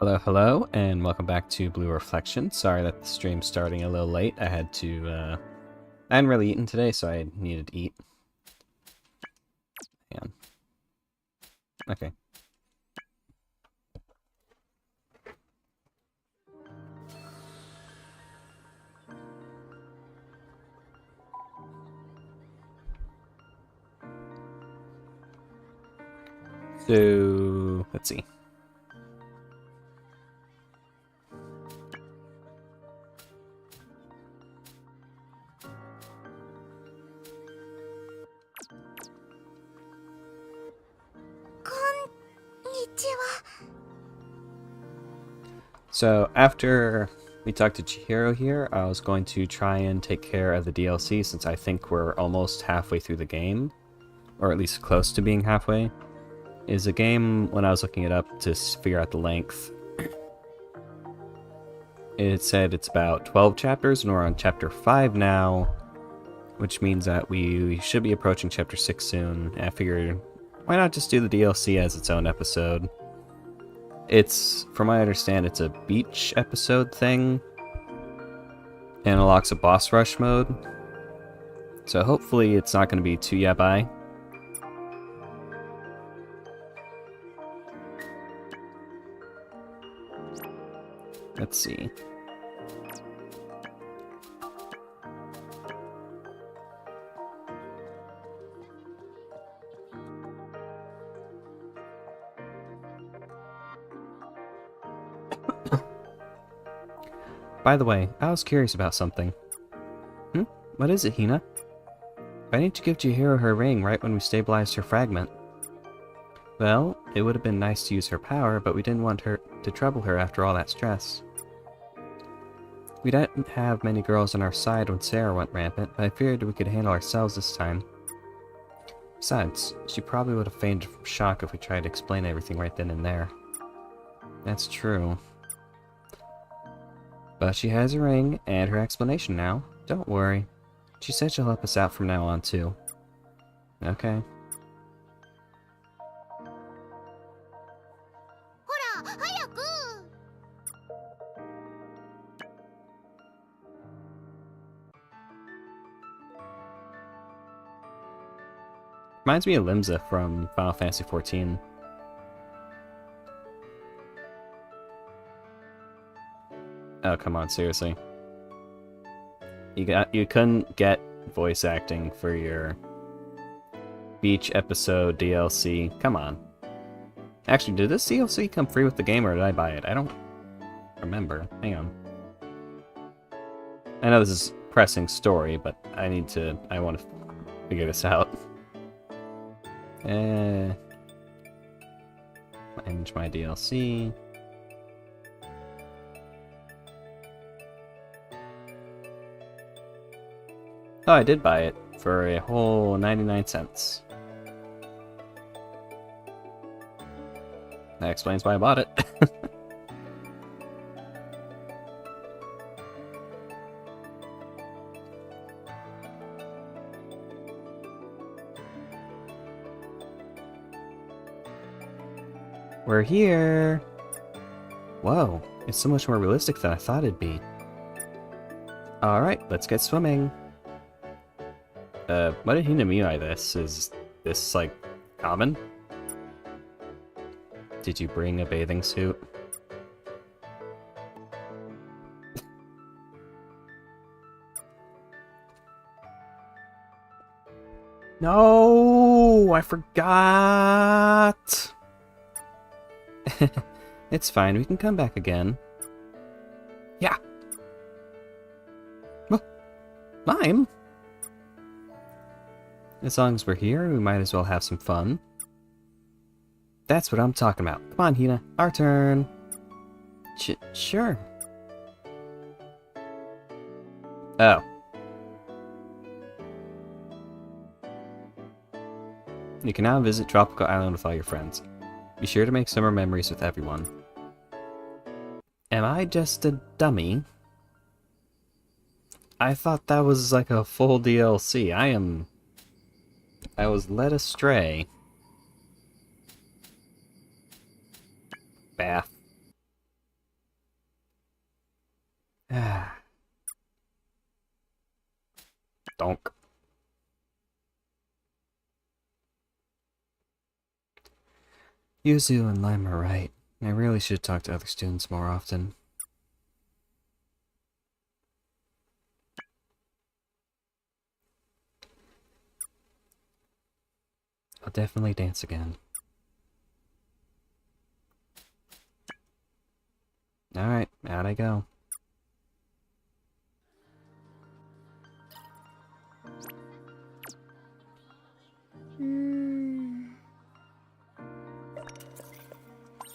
Hello, hello, and welcome back to Blue Reflection. Sorry that the stream's starting a little late. I hadn't really eaten today, so I needed to eat. Hang on. Okay. So, let's see. So, after we talked to Chihiro here, I was going to try and take care of the DLC since I think we're almost halfway through the game, or at least close to being halfway. Is a game, when I was looking it up to figure out the length, it said it's about 12 chapters, and we're on chapter 5 now, which means that we should be approaching chapter 6 soon. And I figured, why not just do the DLC as its own episode? It's, from what I understand, it's a beach episode thing, and unlocks a boss rush mode. So hopefully it's not going to be too yabai. Let's see. By the way, I was curious about something. What is it, Hina? I need to give Chihiro her ring right when we stabilized her fragment. Well, it would have been nice to use her power, but we didn't want her to trouble her after all that stress. We didn't have many girls on our side when Sarah went rampant, but I figured we could handle ourselves this time. Besides, she probably would have fainted from shock if we tried to explain everything right then and there. That's true. But she has a ring and her explanation now. Don't worry. She said she'll help us out from now on, too. Okay. Reminds me of Limsa from Final Fantasy XIV. Oh, come on, seriously. You couldn't get voice acting for your beach episode DLC. Come on. Actually, did this DLC come free with the game or did I buy it? I don't remember. Hang on. I know this is pressing story, but I want to figure this out. Manage my DLC. Oh, I did buy it for a whole 99 cents. That explains why I bought it. We're here! Whoa, it's so much more realistic than I thought it'd be. Alright, let's get swimming. What did Hina mean by this? Is this, like, common? Did you bring a bathing suit? No! I forgot! It's fine, we can come back again. Yeah! Well, Mime? As long as we're here, we might as well have some fun. That's what I'm talking about. Come on, Hina. Our turn. Sure. Oh. You can now visit Tropical Island with all your friends. Be sure to make summer memories with everyone. Am I just a dummy? I thought that was like a full DLC. I was led astray. Bath. Donk. Yuzu and Lime are right. I really should talk to other students more often. I'll definitely dance again. Alright, out I go.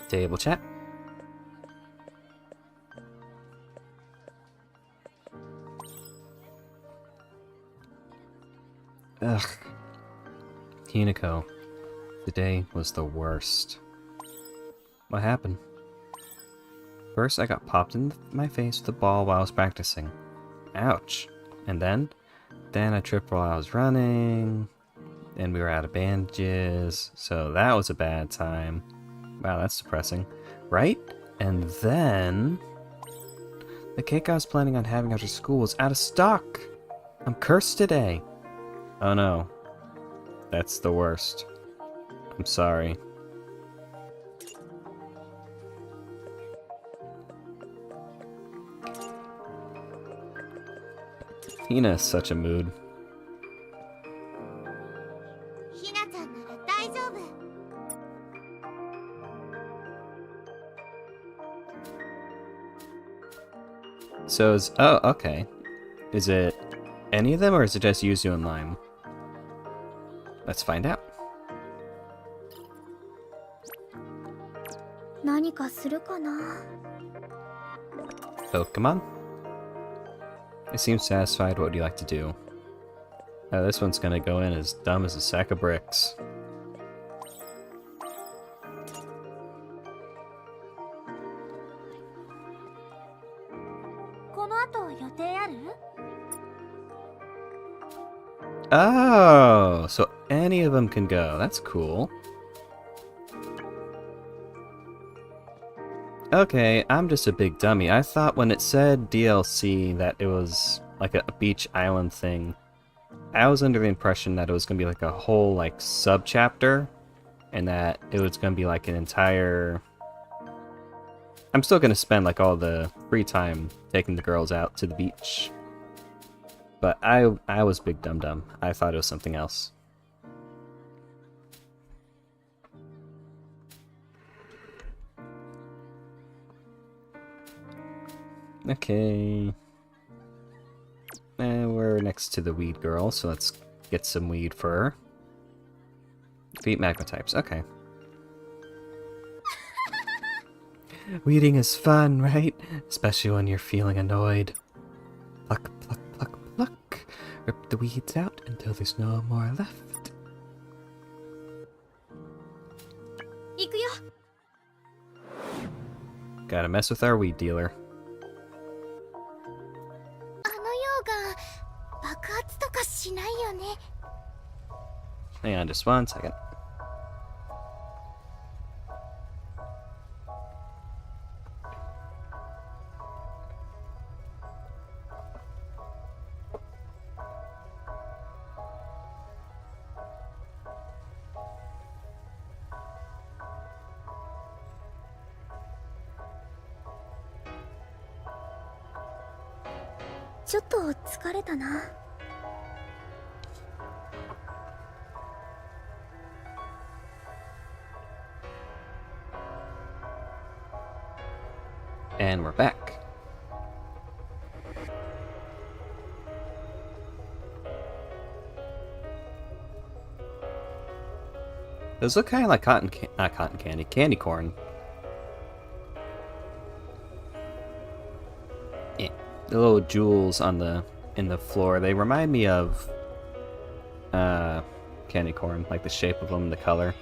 Table chat. Ugh. Hinako. Today was the worst. What happened? First, I got popped in my face with a ball while I was practicing. Ouch. And then I tripped while I was running. And we were out of bandages. So that was a bad time. Wow, that's depressing. Right? And then the cake I was planning on having after school was out of stock. I'm cursed today. Oh no. That's the worst. I'm sorry. Hina is such a mood. So is... Oh, okay. Is it any of them, or is it just Yuzu and Lime? Let's find out. Pokemon? It seems satisfied. What would you like to do? Oh, this one's gonna go in as dumb as a sack of bricks. Oh, so any of them can go. That's cool. Okay, I'm just a big dummy. I thought when it said DLC that it was like a beach island thing. I was under the impression that it was going to be like a whole like sub-chapter, and that it was going to be like an entire... I'm still going to spend like all the free time taking the girls out to the beach. But I was big dum-dum. I thought it was something else. Okay. We're next to the weed girl, so let's get some weed for her. Defeat magma types, okay. Weeding is fun, right? Especially when you're feeling annoyed. Pluck, pluck, pluck, pluck. Rip the weeds out until there's no more left. Gotta mess with our weed dealer. Hang on just 1 second. And we're back. Those look kind of like not cotton candy, candy corn. Yeah. The little jewels on in the floor, they remind me of candy corn, like the shape of them, the color.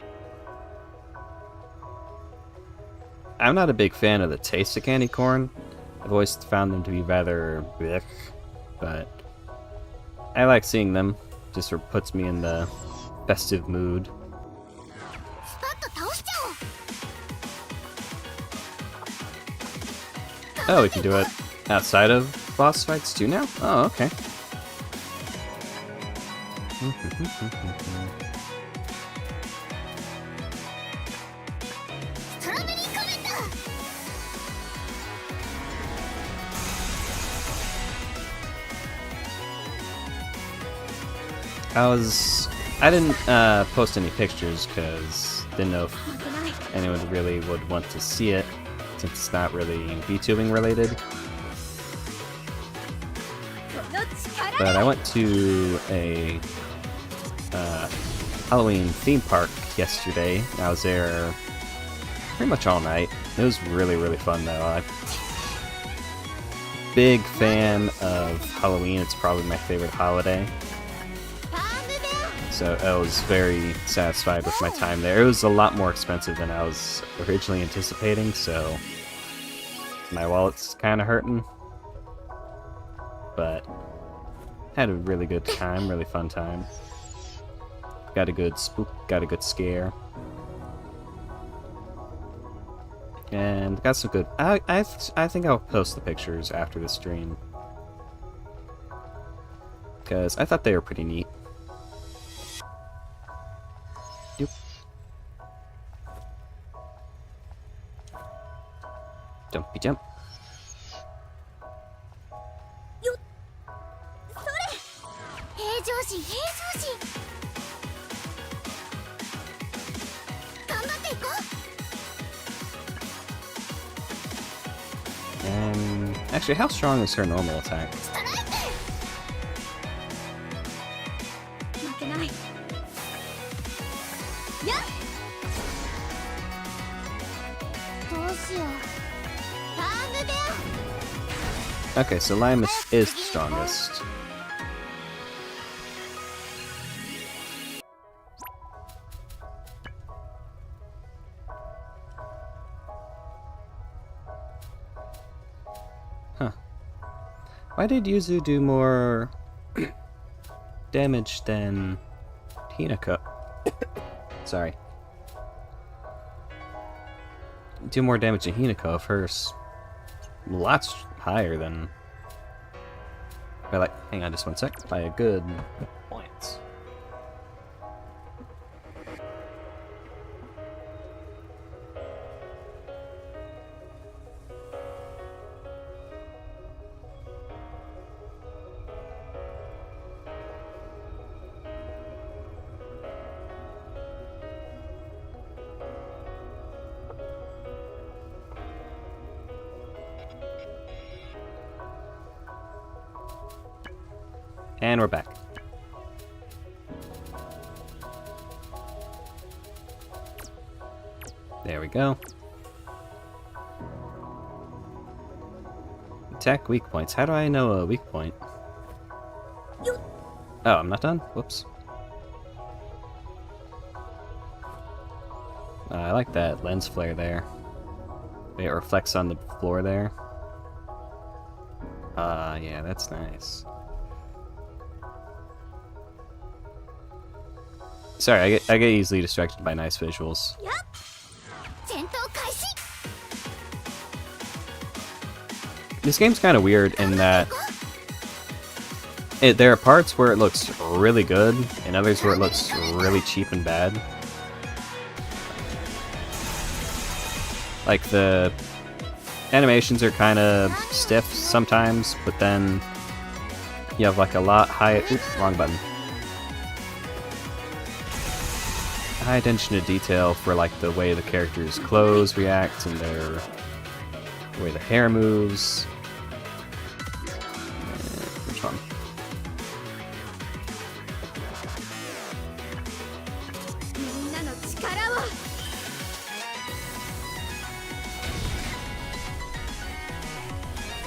I'm not a big fan of the taste of candy corn. I've always found them to be rather blech, but I like seeing them. Just sort of puts me in the festive mood. Oh, we can do it outside of boss fights too now? Oh, okay. I didn't post any pictures because didn't know if anyone really would want to see it since it's not really VTubing related. But I went to a Halloween theme park yesterday. I was there pretty much all night. It was really, really fun though. I'm a big fan of Halloween. It's probably my favorite holiday. So I was very satisfied with my time there. It was a lot more expensive than I was originally anticipating, so my wallet's kind of hurting. But had a really good time, really fun time. Got a good spook, got a good scare. And got some good... I think I'll post the pictures after the stream. Because I thought they were pretty neat. Yep. Jumpy jump. And actually, how strong is her normal attack? Okay, so Lime is the strongest. Huh. Why did Yuzu do more damage than Hinako? Sorry. Do more damage to Hinako if hers lots higher than... By like, hang on just one sec, by a good point. And we're back. There we go. Attack weak points. How do I know a weak point? Oh, I'm not done? Whoops. I like that lens flare there. It reflects on the floor there. Yeah, that's nice. Sorry, I get easily distracted by nice visuals. This game's kind of weird in that there are parts where it looks really good, and others where it looks really cheap and bad. Like, the animations are kind of stiff sometimes, but then you have like a lot high... Oops, wrong button. High attention to detail for like the way the characters' clothes react and the way the hair moves. Which one?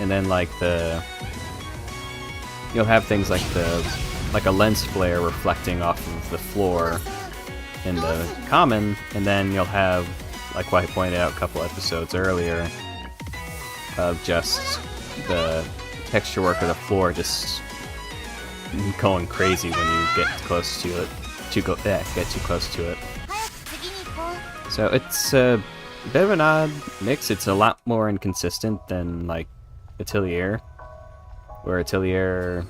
And then like you'll have things like a lens flare reflecting off of the floor in the common, and then you'll have, like what I pointed out a couple episodes earlier, of just the texture work of the floor just going crazy when you get close to it. Get too close to it. So it's a bit of an odd mix. It's a lot more inconsistent than like Atelier, where Atelier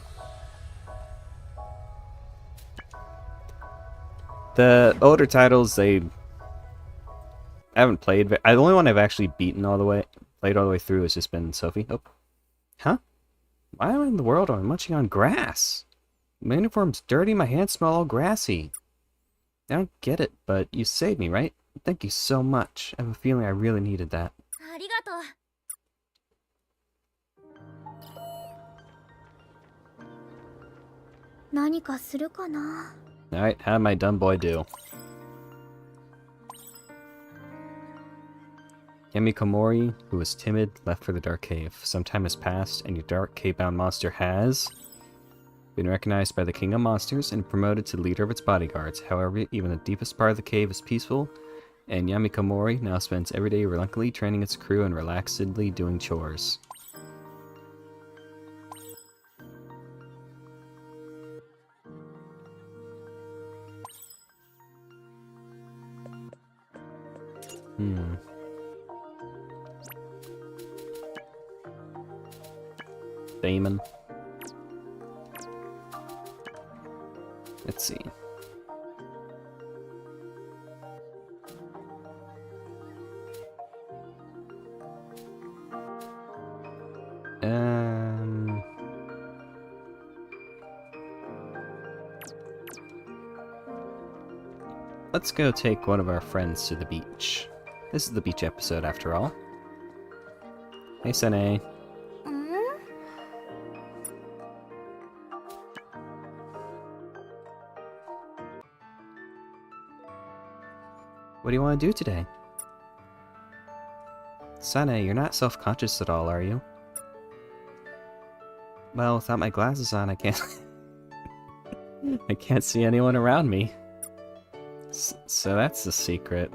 The older titles, I haven't played. The only one I've actually beaten all the way, played all the way through, has just been Sophie. Oh, huh? Why in the world am I munching on grass? My uniform's dirty, my hands smell all grassy. I don't get it, but you saved me, right? Thank you so much. I have a feeling I really needed that. ありがとう。何かするかな。Alright, how did my dumb boy do? Yamikomori, who was timid, left for the dark cave. Some time has passed, and your dark cave-bound monster has been recognized by the king of monsters and promoted to leader of its bodyguards. However, even the deepest part of the cave is peaceful, and Yamikomori now spends every day reluctantly training its crew and relaxedly doing chores. Damon. Let's see. Let's go take one of our friends to the beach. This is the beach episode, after all. Hey, Sene. What do you want to do today? Sane, you're not self-conscious at all, are you? Well, without my glasses on, I can't... I can't see anyone around me. So that's the secret.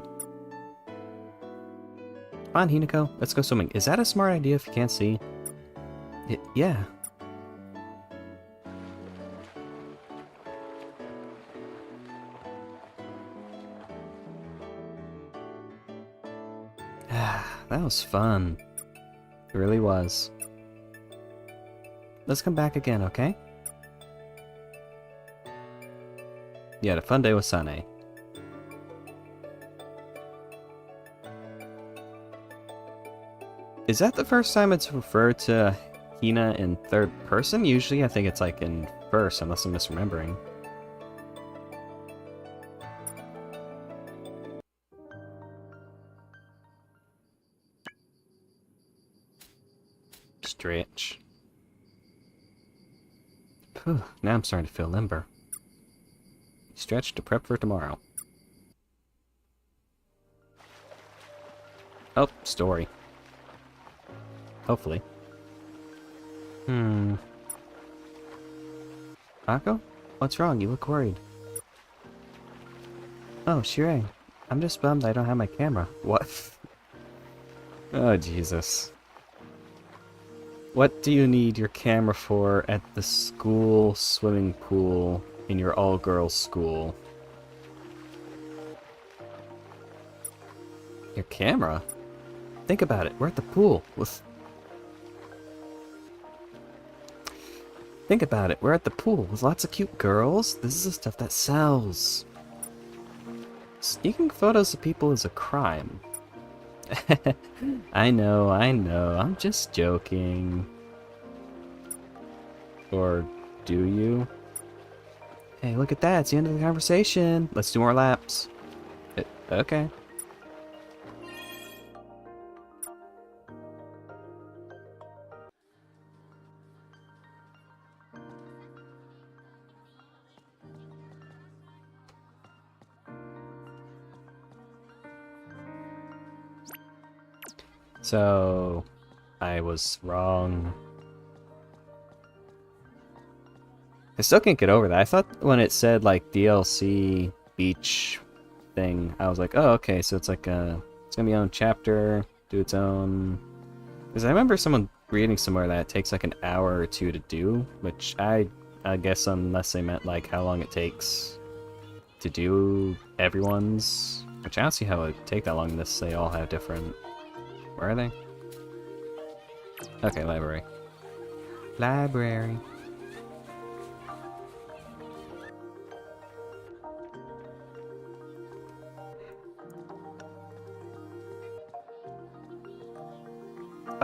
Come on, Hinako, let's go swimming. Is that a smart idea if you can't see? Yeah. That was fun. It really was. Let's come back again, okay? You had a fun day with Sane. Is that the first time it's referred to Hina in third person? Usually I think it's like in first, unless I'm misremembering. Stretch. Phew, now I'm starting to feel limber. Stretch to prep for tomorrow. Oh, story. Hopefully. Ako? What's wrong? You look worried. Oh, Shirei. I'm just bummed I don't have my camera. What? Oh, Jesus. What do you need your camera for at the school swimming pool in your all-girls school? Your camera? Think about it. We're at the pool with... Think about it. We're at the pool with lots of cute girls. This is the stuff that sells. Sneaking photos of people is a crime. I know. I'm just joking. Or do you? Hey, look at that. It's the end of the conversation. Let's do more laps. Okay. So, I was wrong. I still can't get over that. I thought when it said, like, DLC beach thing, I was like, oh, okay, so it's like it's gonna be its own chapter, do its own... Because I remember someone reading somewhere that it takes like an hour or two to do, which I guess unless they meant, like, how long it takes to do everyone's... Which I don't see how it would take that long unless they all have different... Where are they? Okay, library. Library.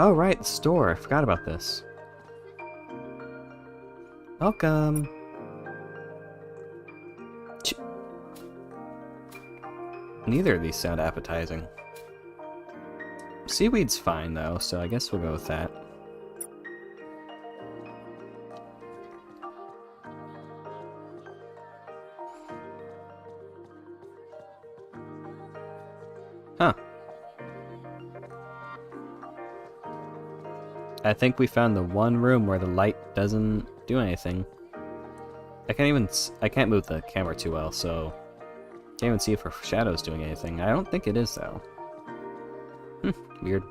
Oh, right, the store. I forgot about this. Welcome. Ch Neither of these sound appetizing. Seaweed's fine, though, so I guess we'll go with that. Huh. I think we found the one room where the light doesn't do anything. I can't move the camera too well, so can't even see if her shadow's doing anything. I don't think it is, though. Weird.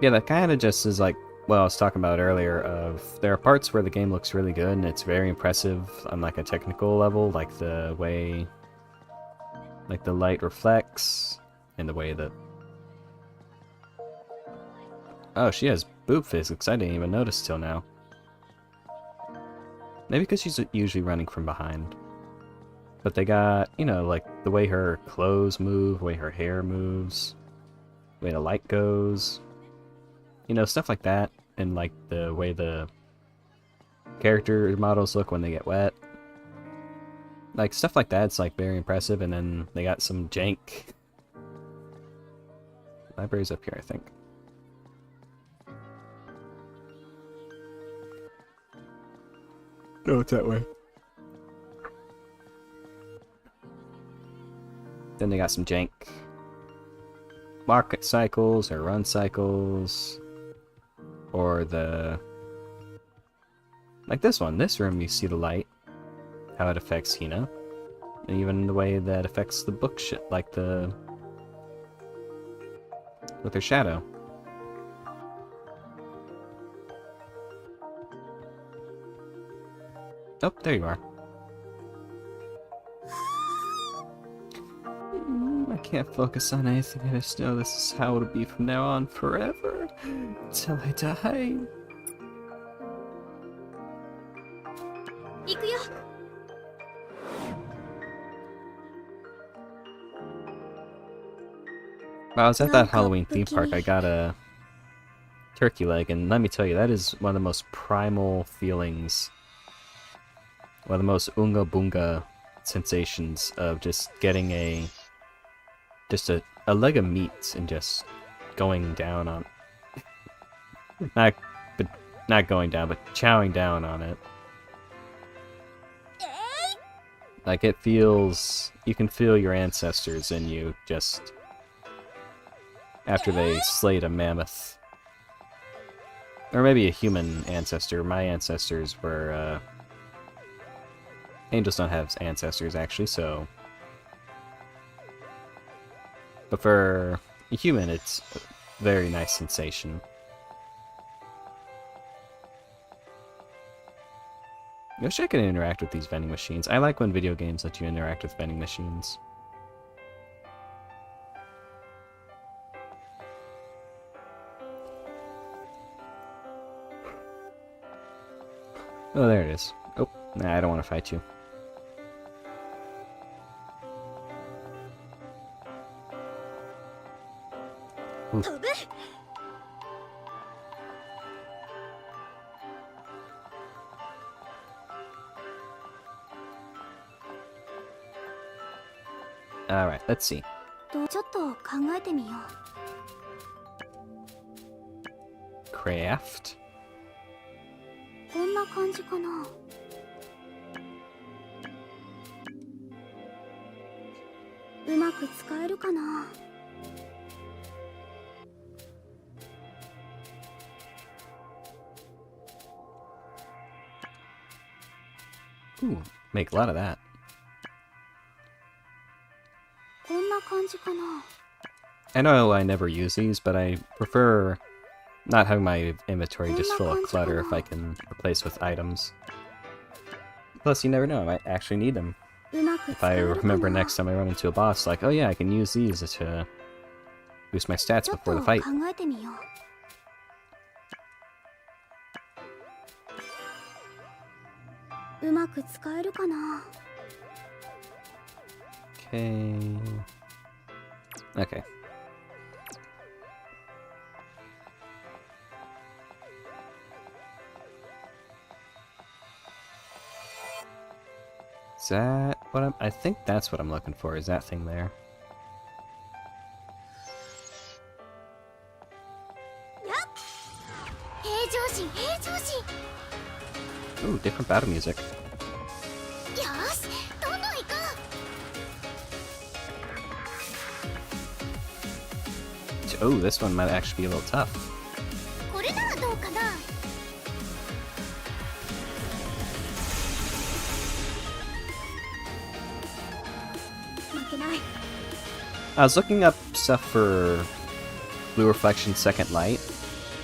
Yeah, that kind of just is like what I was talking about earlier, of there are parts where the game looks really good and it's very impressive on like a technical level, like the way like the light reflects and the way that... Oh, she has boob physics. I didn't even notice till now. Maybe because she's usually running from behind. But they got, you know, like the way her clothes move, the way her hair moves, the way the light goes. You know, stuff like that. And like the way the character models look when they get wet. Like stuff like that, it's like very impressive. And then they got some jank. Library's up here, I think. No, it's that way. Then they got some jank market cycles or run cycles. Or the... Like this one. This room, you see the light. How it affects Hina. And even the way that affects the book shit. Like the... with her shadow. Oh, there you are. I can't focus on anything. I just know this is how it'll be from now on forever. Till I die. 行くよ。 When I was at that Halloween theme park, I got a turkey leg, and let me tell you, that is one of the most primal feelings. One of the most unga bunga sensations of just getting a leg of meat and just going down on not going down, but chowing down on it. Like it feels, you can feel your ancestors in you just after they slayed a mammoth. Or maybe a human ancestor. My ancestors were angels don't have ancestors actually, so... But for a human, it's a very nice sensation. I wish I could interact with these vending machines. I like when video games let you interact with vending machines. Oh, there it is. Oh, nah, I don't want to fight you. Ooh. Alright, let's see. ちょっと考えてみよう。 Craft? こんな感じかな。うまく使えるかな。 Ooh, make a lot of that. こんな感じかな。 I know I never use these, but I prefer not having my inventory just full of clutter if I can replace with items. Plus, you never know, I might actually need them. うまく If 使 I えるか remember な。 next time I run into a boss, like, oh yeah, I can use these to boost my stats ちょっ before と the fight. 考えてみよう。うまく使えるかな。Okay. Okay. Is that what I think that's what I'm looking for, is that thing there. Ooh, different battle music. Oh, this one might actually be a little tough. I was looking up stuff for Blue Reflection Second Light,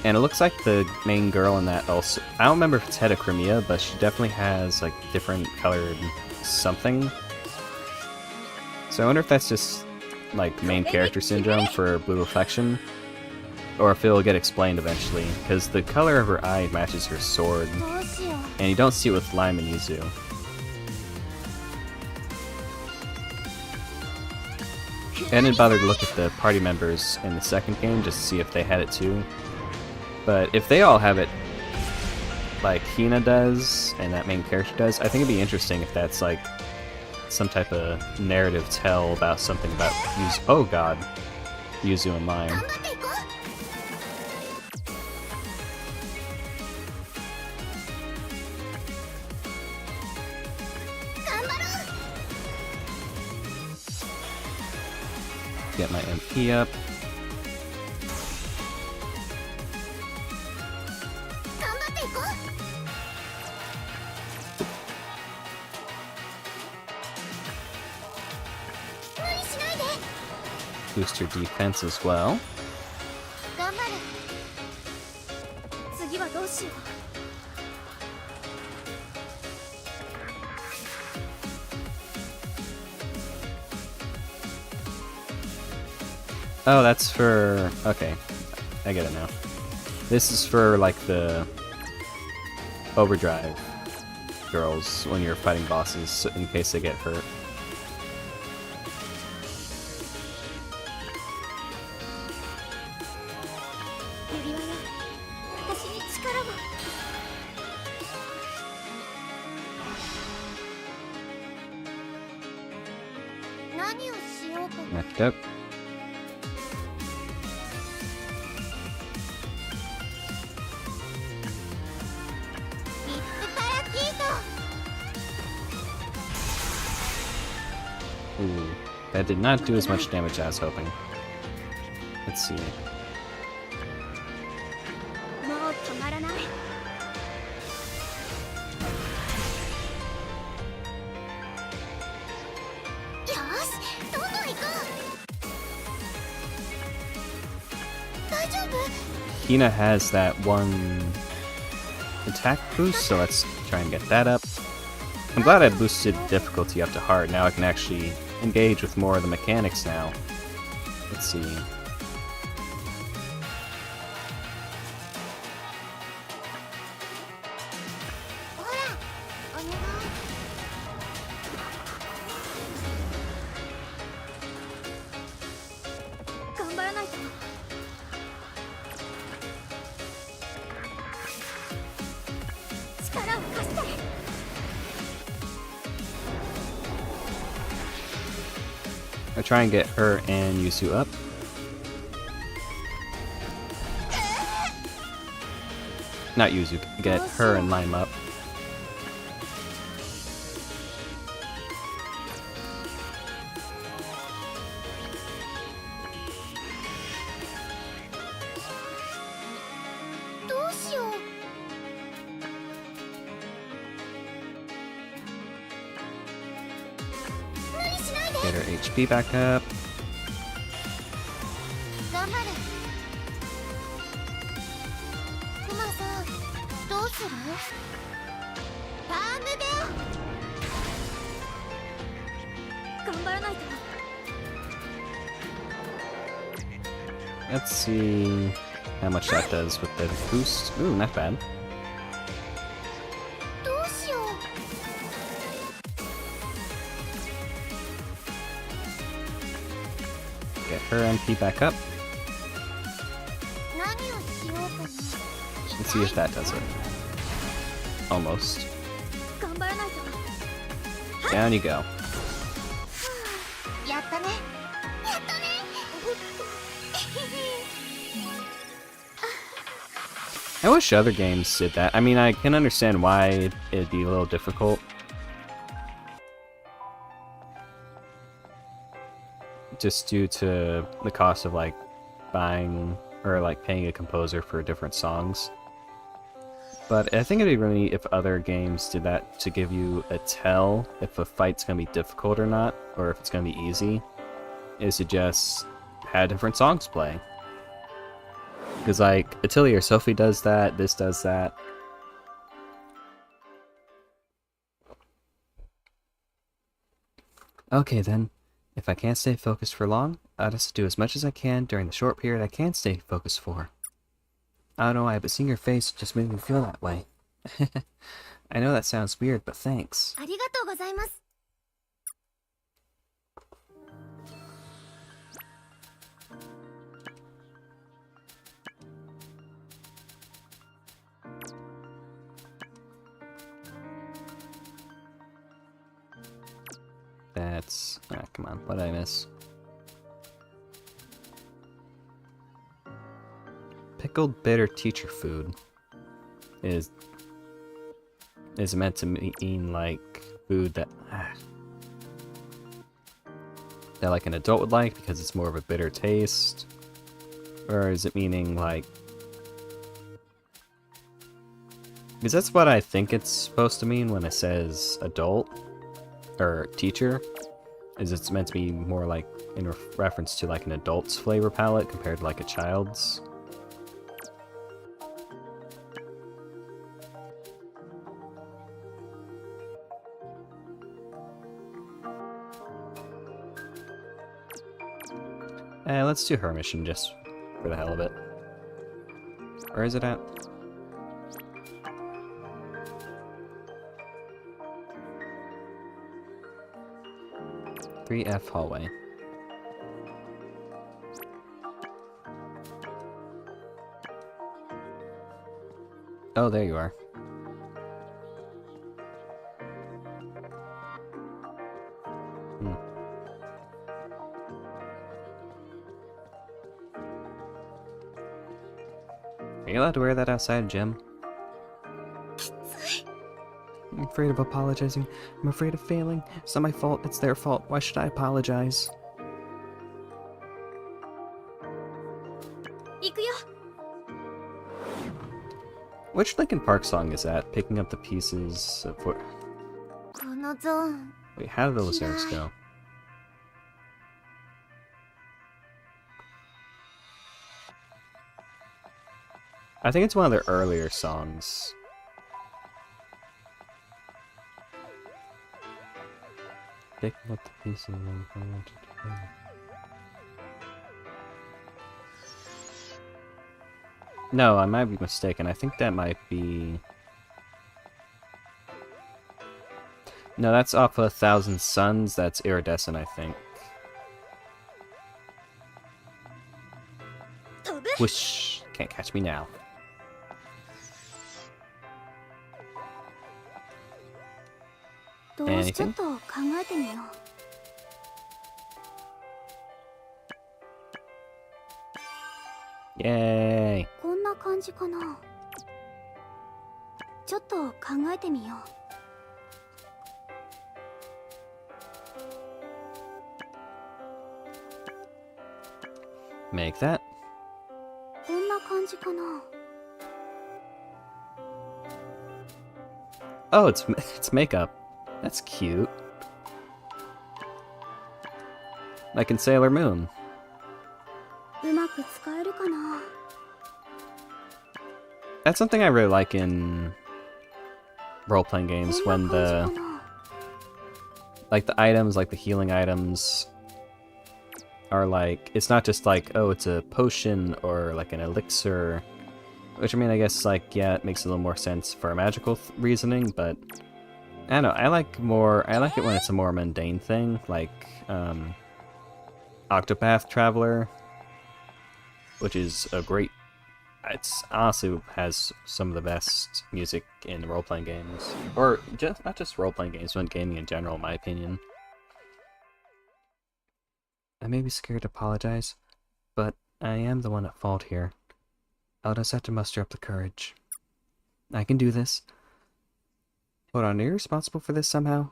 and it looks like the main girl in that also... I don't remember if it's heterochromia, but she definitely has, like, different colored something. So I wonder if that's just, like, main character syndrome for Blue Reflection, or if it'll get explained eventually, because the color of her eye matches her sword, and you don't see it with Lime and Yuzu. I didn't bother to look at the party members in the second game just to see if they had it too. But if they all have it like Hina does and that main character does, I think it'd be interesting if that's like some type of narrative tell about something about Yuzu. Oh god. Yuzu and Lime. Get my MP up. Boost your defense as well. Oh, that's for... okay, I get it now. This is for, like, the overdrive girls when you're fighting bosses, in case they get hurt. Knocked up. Ooh, that did not do as much damage as I was hoping. Let's see. Hina has that one attack boost, so let's try and get that up. I'm glad I boosted difficulty up to hard. Now I can actually engage with more of the mechanics now. Let's see. I try and get her and Yuzu up. Not Yuzu, get her and Lime up. Get her HP back up. Let's see how much that does with the boost. Ooh, not bad. get her MP back up. 何をしようかな。 Let's see if that does it. Almost. 頑張らないと。 Down you go. やったね。やったね。 I wish other games did that. I mean, I can understand why it'd be a little difficult. Just due to the cost of like buying or like paying a composer for different songs. But I think it'd be really if other games did that to give you a tell if a fight's gonna be difficult or not, or if it's gonna be easy, is to just have different songs play. Because like Atelier Sophie does that, this does that. Okay then, if I can't stay focused for long, I'll just do as much as I can during the short period I can stay focused for. I don't know why, but seeing your face just made me feel that way. I know that sounds weird, but thanks. ありがとうございます。 That's... ah, come on, what did I miss? Pickled bitter teacher food is meant to mean like food that that like an adult would like because it's more of a bitter taste, or is it meaning like, because that's what I think it's supposed to mean when it says adult or teacher, is it's meant to be more like in reference to like an adult's flavor palette compared to like a child's. Let's do her mission just for the hell of it. Where is it at? F hallway. Oh, there you are. Are you allowed to wear that outside, Jim? I'm afraid of apologizing. I'm afraid of failing. It's not my fault. It's their fault. Why should I apologize? 行くよ。 Which Linkin Park song is that? Picking up the pieces of what? このゾーン。 Wait, how do those lyrics go? I think it's one of their earlier songs. Picking up the pieces of No, I might be mistaken. I think that might be... No, that's off of 1,000 Suns. That's Iridescent, I think. 飛ぶ。 Whoosh! Can't catch me now. どうしちょっと考えてみよう。 Yay! こんな感じかな。ちょっと考えてみよう。 Make that. こんな感じかな。 Oh, it's makeup. That's cute. Like in Sailor Moon. うまく使えるかな。 That's something I really like in role-playing games, こ when んな感 the じかな。 like the items, like the healing items, are like, it's not just like, oh, it's a potion or like an elixir, which I mean, I guess like, yeah, it makes a little more sense for a magical reasoning, but I don't know, I like it when it's a more mundane thing, like Octopath Traveler, which is a great... It's honestly has some of the best music in role-playing games. Or just not just role-playing games, but gaming in general, in my opinion. I may be scared to apologize, but I am the one at fault here. I'll just have to muster up the courage. I can do this. Hold on, are you responsible for this somehow?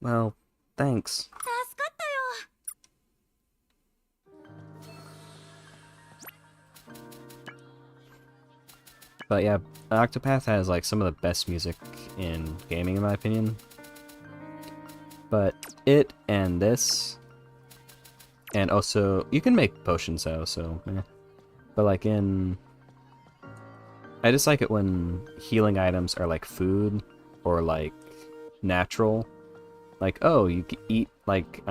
Well, thanks. 助かったよ。But yeah, Octopath has like some of the best music in gaming in my opinion. But it and this, and also you can make potions though, so eh. But like I just like it when healing items are like food or like natural. Like, oh, you can eat like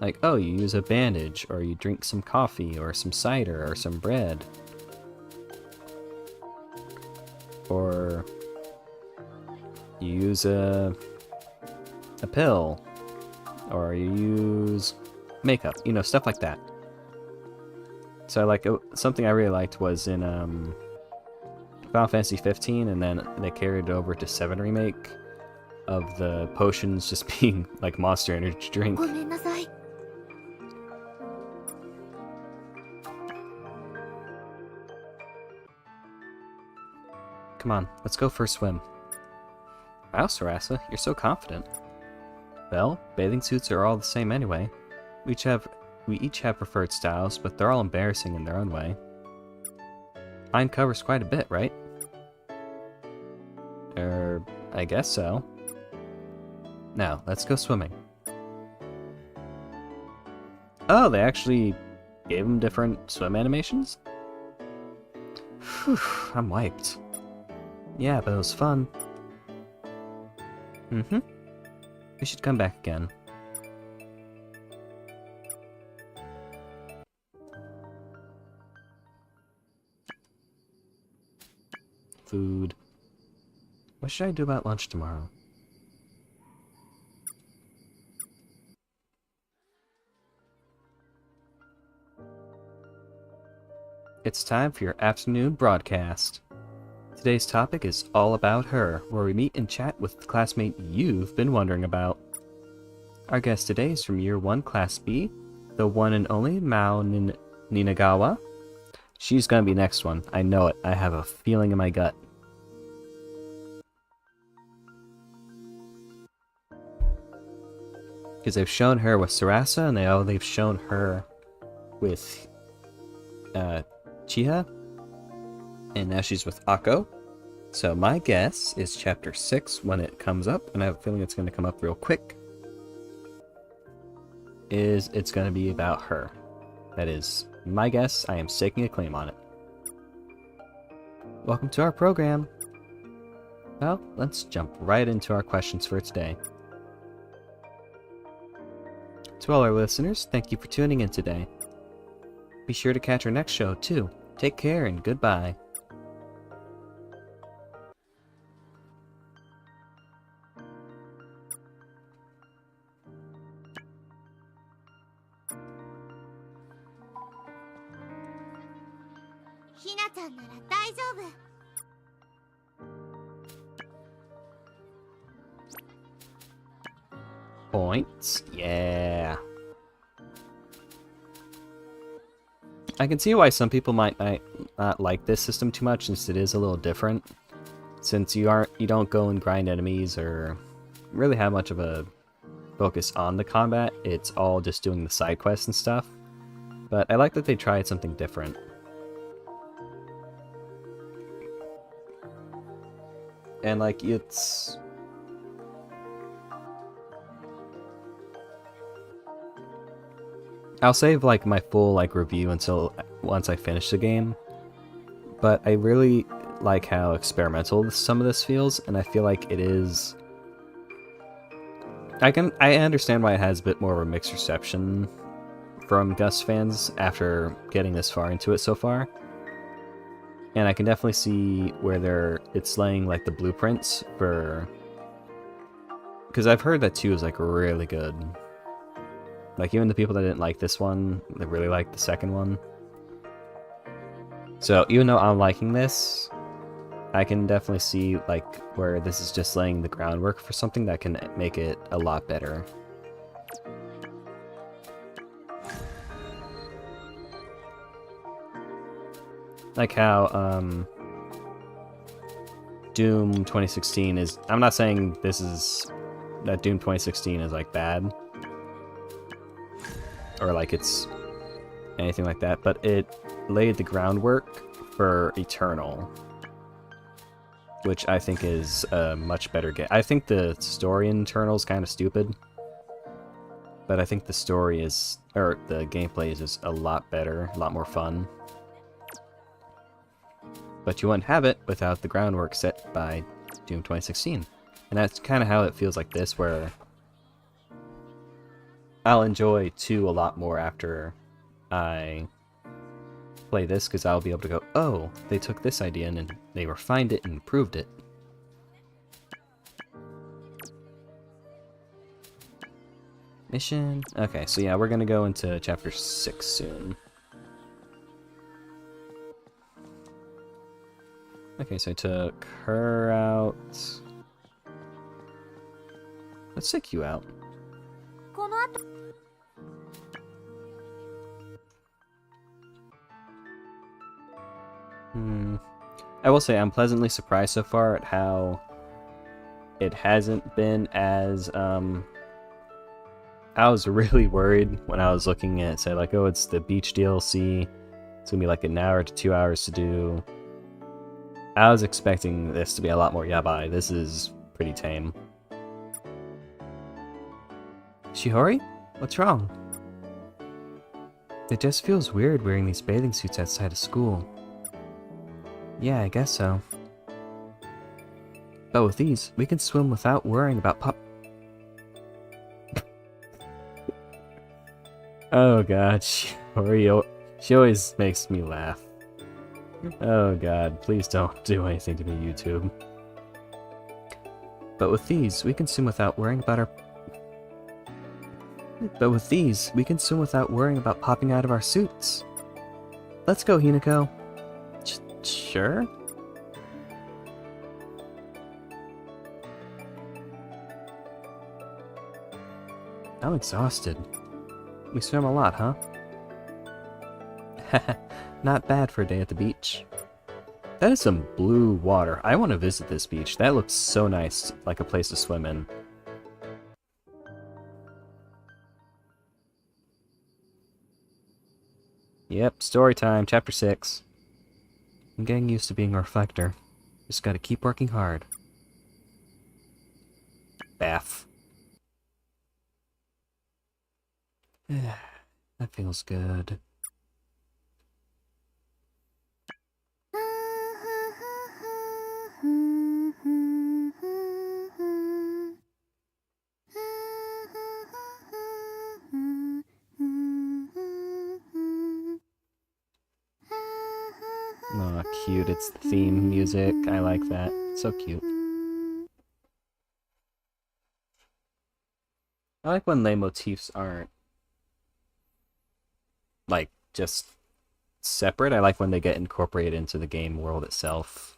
like, oh, you use a bandage, or you drink some coffee, or some cider, or some bread. Or you use a pill, or you use makeup, you know, stuff like that. So like something I really liked was in Final Fantasy 15, and then they carried it over to 7 Remake of the potions just being like Monster Energy drink. ごめんなさい。Come on, let's go for a swim. Wow, Sarasa, you're so confident. Well, bathing suits are all the same anyway. We each have preferred styles, but they're all embarrassing in their own way. Mine covers quite a bit, right? I guess so. Now, let's go swimming. Oh, they actually gave them different swim animations? Whew, I'm wiped. Yeah, but it was fun. Mm-hmm. We should come back again. Food. What should I do about lunch tomorrow? It's time for your afternoon broadcast. Today's topic is All About Her, where we meet and chat with the classmate you've been wondering about. Our guest today is from Year 1 Class B, the one and only Mao Ninagawa. She's gonna be next one. I know it. I have a feeling in my gut. Because they've shown her with Sarasa, and they've shown her with Chiha, and now she's with Akko. So my guess is Chapter 6 when it comes up, and I have a feeling it's going to come up real quick, it's going to be about her. That is my guess. I am staking a claim on it. Welcome to our program. Well, let's jump right into our questions for today. To all our listeners, thank you for tuning in today. Be sure to catch our next show, too. Take care and goodbye. Hina-chan なら大丈夫。Points. Yeah. I can see why some people might not like this system too much, since it is a little different. Since you don't go and grind enemies or really have much of a focus on the combat. It's all just doing the side quests and stuff. But I like that they tried something different. And like it's... I'll save like my full like review until once I finish the game. But I really like how experimental some of this feels, and I feel like it is... I understand why it has a bit more of a mixed reception from Gus fans after getting this far into it so far. And I can definitely see where it's laying like the blueprints for, because I've heard that 2 is like really good. Like even the people that didn't like this one, they really liked the second one. So even though I'm liking this, I can definitely see like where this is just laying the groundwork for something that can make it a lot better. Like how Doom 2016 is, I'm not saying that Doom 2016 is like bad or like it's anything like that, but it laid the groundwork for Eternal, which I think is a much better game. I think the story in Eternal is kind of stupid, but I think the story is, or the gameplay is just a lot better, a lot more fun. But you wouldn't have it without the groundwork set by Doom 2016. And that's kind of how it feels like this, where I'll enjoy 2 a lot more after I play this, because I'll be able to go, oh, they took this idea and they refined it and improved it. Mission? Okay, so yeah, we're gonna go into chapter 6 soon. Okay, so I took her out. Let's take you out. この後 I will say I'm pleasantly surprised so far at how it hasn't been as, I was really worried when I was looking at, say, like, oh, it's the beach DLC. It's gonna be like an hour to 2 hours to do. I was expecting this to be a lot more yabai. This is pretty tame. Shihori? What's wrong? It just feels weird wearing these bathing suits outside of school. Yeah, I guess so. But with these, we can swim without worrying about Oh god, Shihori, she always makes me laugh. Oh god, please don't do anything to me, YouTube. But with these, we can swim without worrying about popping out of our suits. Let's go, Hinako. Sure? I'm exhausted. We swim a lot, huh? Not bad for a day at the beach. That is some blue water. I want to visit this beach. That looks so nice, like a place to swim in. Yep, story time, chapter 6. I'm getting used to being a reflector. Just gotta keep working hard. Bath. That feels good. Oh, cute. It's the theme music. I like that. So cute. I like when leitmotifs aren't, like, just separate. I like when they get incorporated into the game world itself.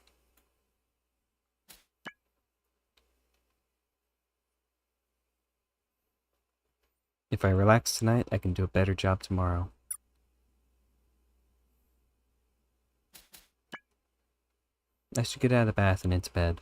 If I relax tonight, I can do a better job tomorrow. I should get out of the bath and into bed.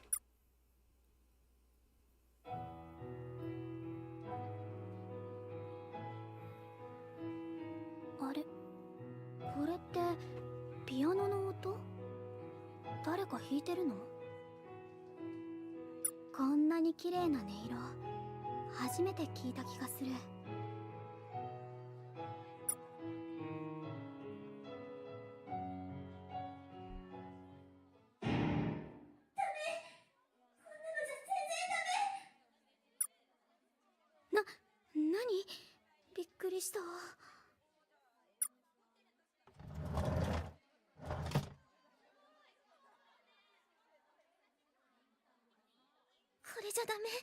ちゃダメ。全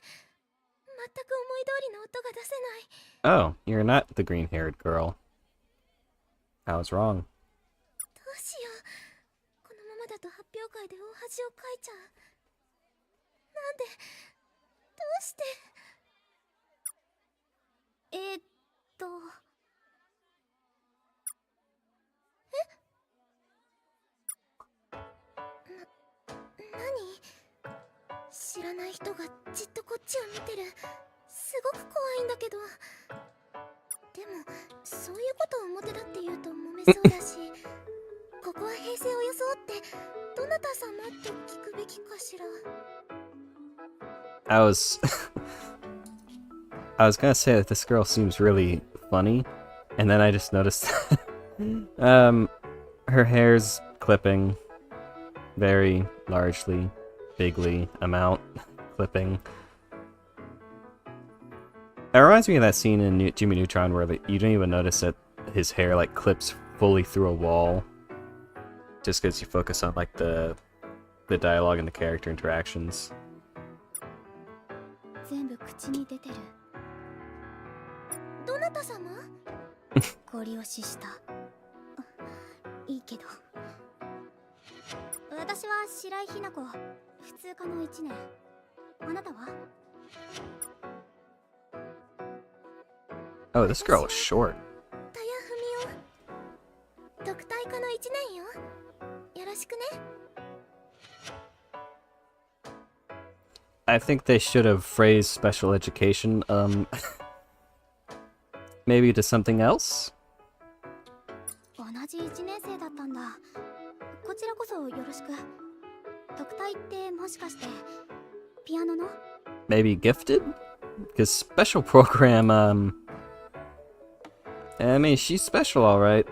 く思い通りの音が出せない。 Oh, you're not the green-haired girl. I was wrong. どうしよう。このままだと発表会で大恥をかいちゃう。なんで、どうして。何？知らない人がじっとこっちを見てる。すごく怖いんだけど。でもそういうことを表だって言うと揉めそうだしここは平成を装ってどなた様と聞くべきかしら。I was I was gonna say that this girl seems really funny, and then I just noticed her hair's clipping very largely, bigly amount clipping. It reminds me of that scene in Jimmy Neutron where you don't even notice that his hair like clips fully through a wall, just because you focus on like the dialogue and the character interactions. 全部口に出てる。どなた様？ご利用しした。いいけど。私は白井ひな子、普通科の1年。あなたは？ Oh, this girl is short. 田谷文夫。特待科の1年よ。よろしくね。I think they should have phrased special education, maybe to something else? 同じ1年生だったんだ。こちらこそよろしく。特待ってもしかしてピアノの？ Maybe gifted? Because special program, I mean, she's special, alright.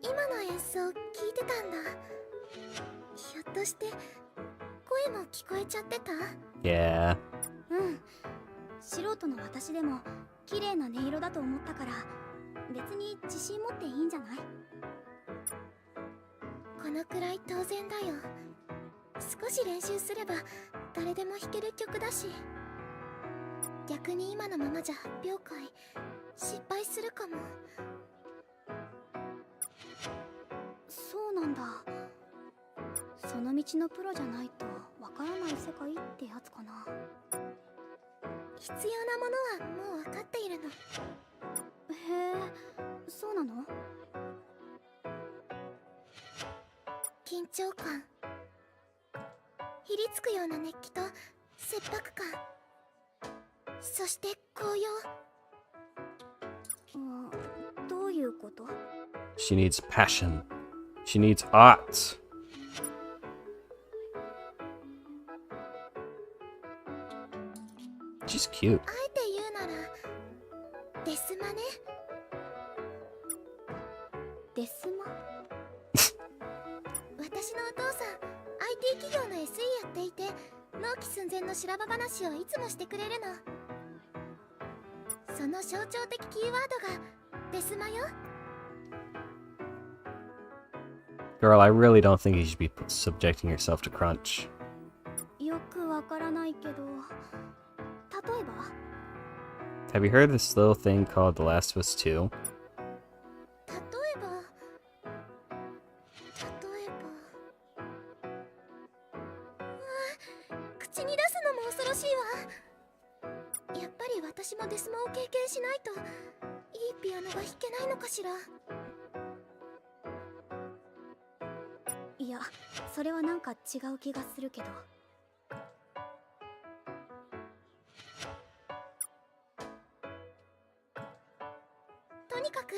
今の演奏聞いてたんだ。ひょっとして声も聞こえちゃってた？ Yeah. うん。素人の私でも綺麗な音色だと思ったから別に自信持っていいんじゃない？このくらい当然だよ。少し練習すれば誰でも弾ける曲だし。逆に今のままじゃ発表会失敗するかも。そうなんだ。その道のプロじゃないとわからない世界ってやつかな。必要なものはもう分かっているの。へえ、そうなの？緊張感、ひりつくような熱気と切迫感、そして高揚。どういうこと？ She needs passion. She needs art. She's cute. あえて言うならデスマね。デスマ？私のお父さん IT 企業の SE やっていて納期寸前の修羅場話をいつもしてくれるの。その象徴的キーワードがデスマよ。 Girl, I really don't think you should be subjecting yourself to crunch. よくわからないけど、例えば Have you heard of this little thing called The Last of Us 2? 例えば口に出すのも恐ろしいわ。やっぱり私もデスマを経験しないといいピアノが弾けないのかしら。いや、それはなんか違う気がするけど。とにかく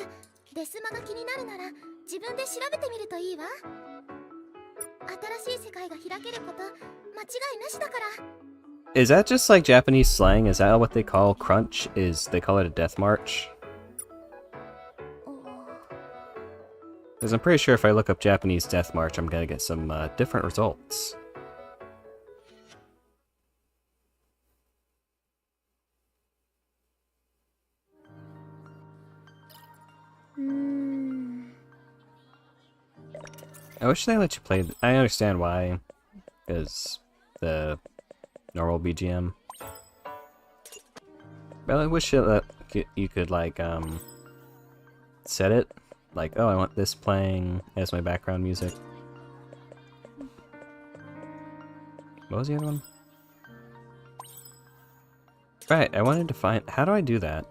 デスマが気になるなら自分で調べてみるといいわ。新しい世界が開けること間違いなしだから。 Is that just like Japanese slang? Is that what they call crunch? Is they call it a death march? Because I'm pretty sure if I look up Japanese death march, I'm gonna get some different results. I wish they let you play. I understand why, because the normal BGM. But I wish you could like set it like, oh, I want this playing as my background music. What was the other one? Right, I wanted to find. How do I do that?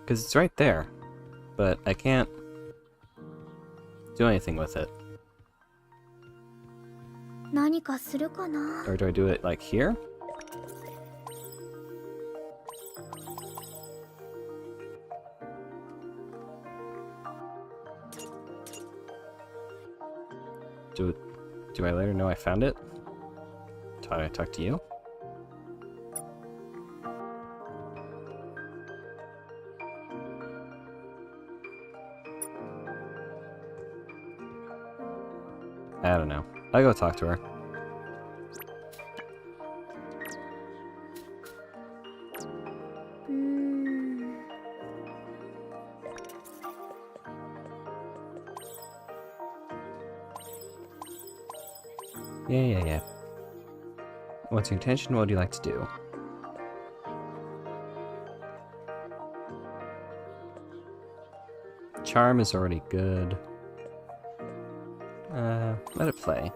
Because it's right there, but I can't do anything with it. 何かするかな。 Or do I do it like here? Do I let her know I found it? Do I talk to you? I don't know. I'll go talk to her. Yeah. What's your intention? What would you like to do? Charm is already good. Let it play.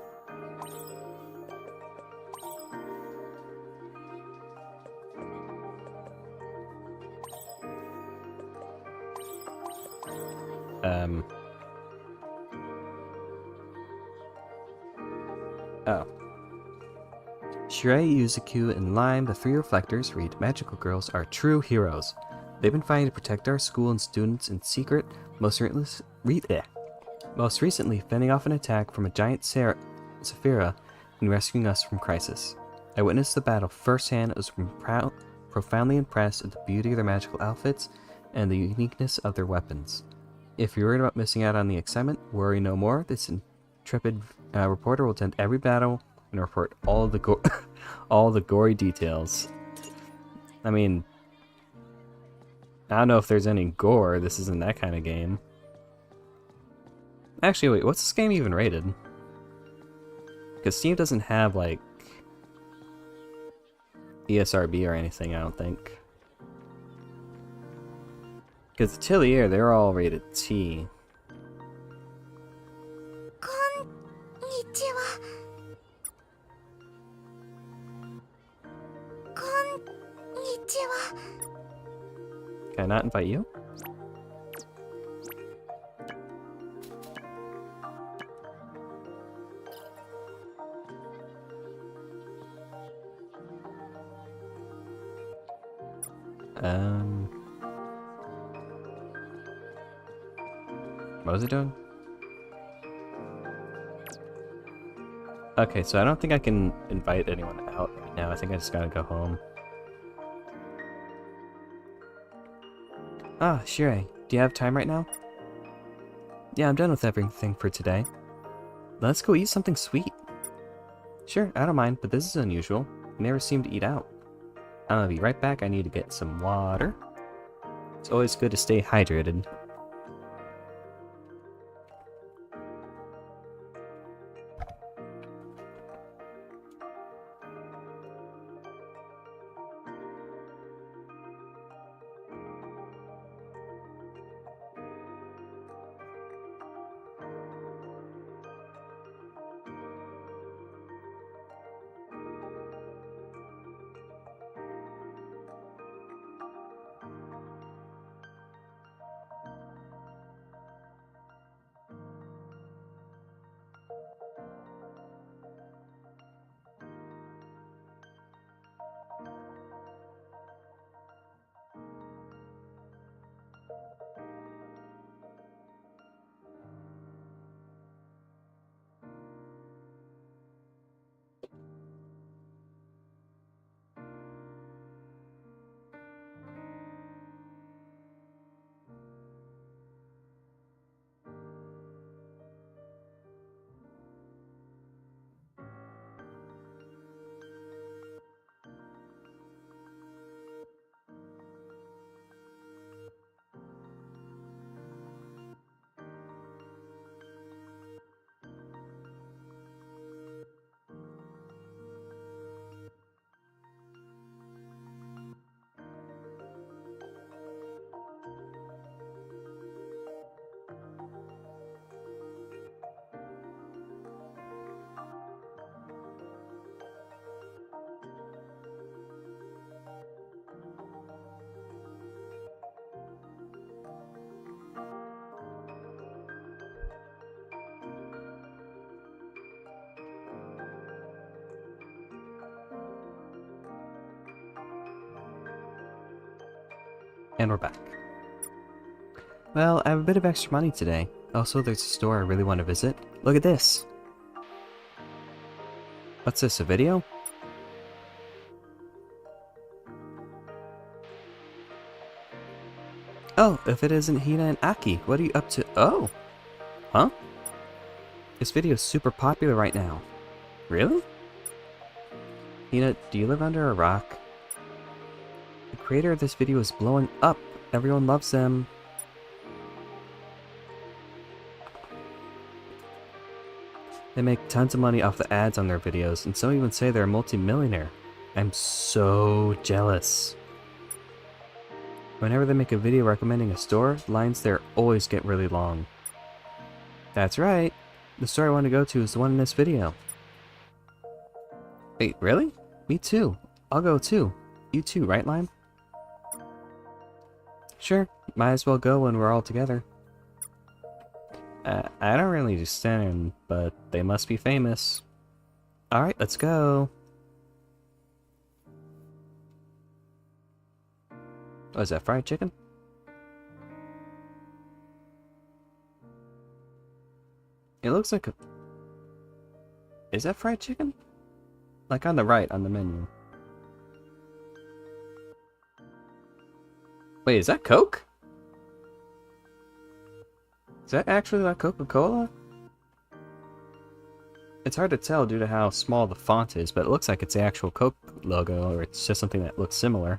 Oh. Shirei, Yuzuku, and Lime, the three reflectors, read magical girls are true heroes. They've been fighting to protect our school and students in secret, most recently fending off an attack from a giant Saphira and rescuing us from crisis. I witnessed the battle firsthand and was profoundly impressed at the beauty of their magical outfits and the uniqueness of their weapons. If you're worried about missing out on the excitement, worry no more. This intrepid reporter will attend every battle and report all the all the gory details. I mean, I don't know if there's any gore. This isn't that kind of game. Actually, wait, what's this game even rated? Because Steam doesn't have, like, ESRB or anything, I don't think. Because Atelier, they're all rated T. こんにちは。こんにちは。 Can I not invite you? What was it doing? Okay, so I don't think I can invite anyone out right now. I think I just gotta go home. Ah, Shirei, do you have time right now? Yeah, I'm done with everything for today. Let's go eat something sweet. Sure, I don't mind, but this is unusual. You never seem to eat out. I'll be right back. I need to get some water. It's always good to stay hydrated. And we're back. Well, I have a bit of extra money today. Also, there's a store I really want to visit. Look at this! What's this, a video? Oh, if it isn't Hina and Aki, what are you up to? Oh! Huh? This video is super popular right now. Really? Hina, do you live under a rock? The creator of this video is blowing up. Everyone loves them. They make tons of money off the ads on their videos, and some even say they're a multi-millionaire. I'm so jealous. Whenever they make a video recommending a store, lines there always get really long. That's right. The store I want to go to is the one in this video. Wait, really? Me too. I'll go too. You too, right, Lime? Sure. Might as well go when we're all together. I don't really understand, but they must be famous. Alright, let's go. Oh, is that fried chicken? It looks like a... Is that fried chicken? Like on the right, on the menu. Wait, is that Coke? Is that actually like Coca-Cola? It's hard to tell due to how small the font is, but it looks like it's the actual Coke logo, or it's just something that looks similar.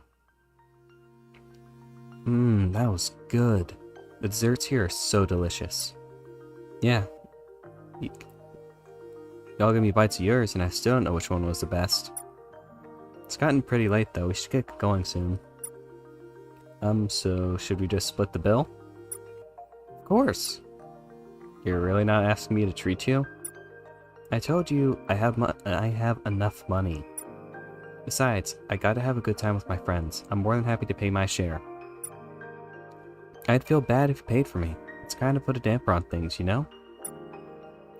Mmm, that was good. The desserts here are so delicious. Yeah. Y'all give me bites of yours, and I still don't know which one was the best. It's gotten pretty late, though. We should get going soon. So should we just split the bill? Of course. You're really not asking me to treat you? I told you I have enough money. Besides, I gotta have a good time with my friends. I'm more than happy to pay my share. I'd feel bad if you paid for me. It's kind of put a damper on things, you know?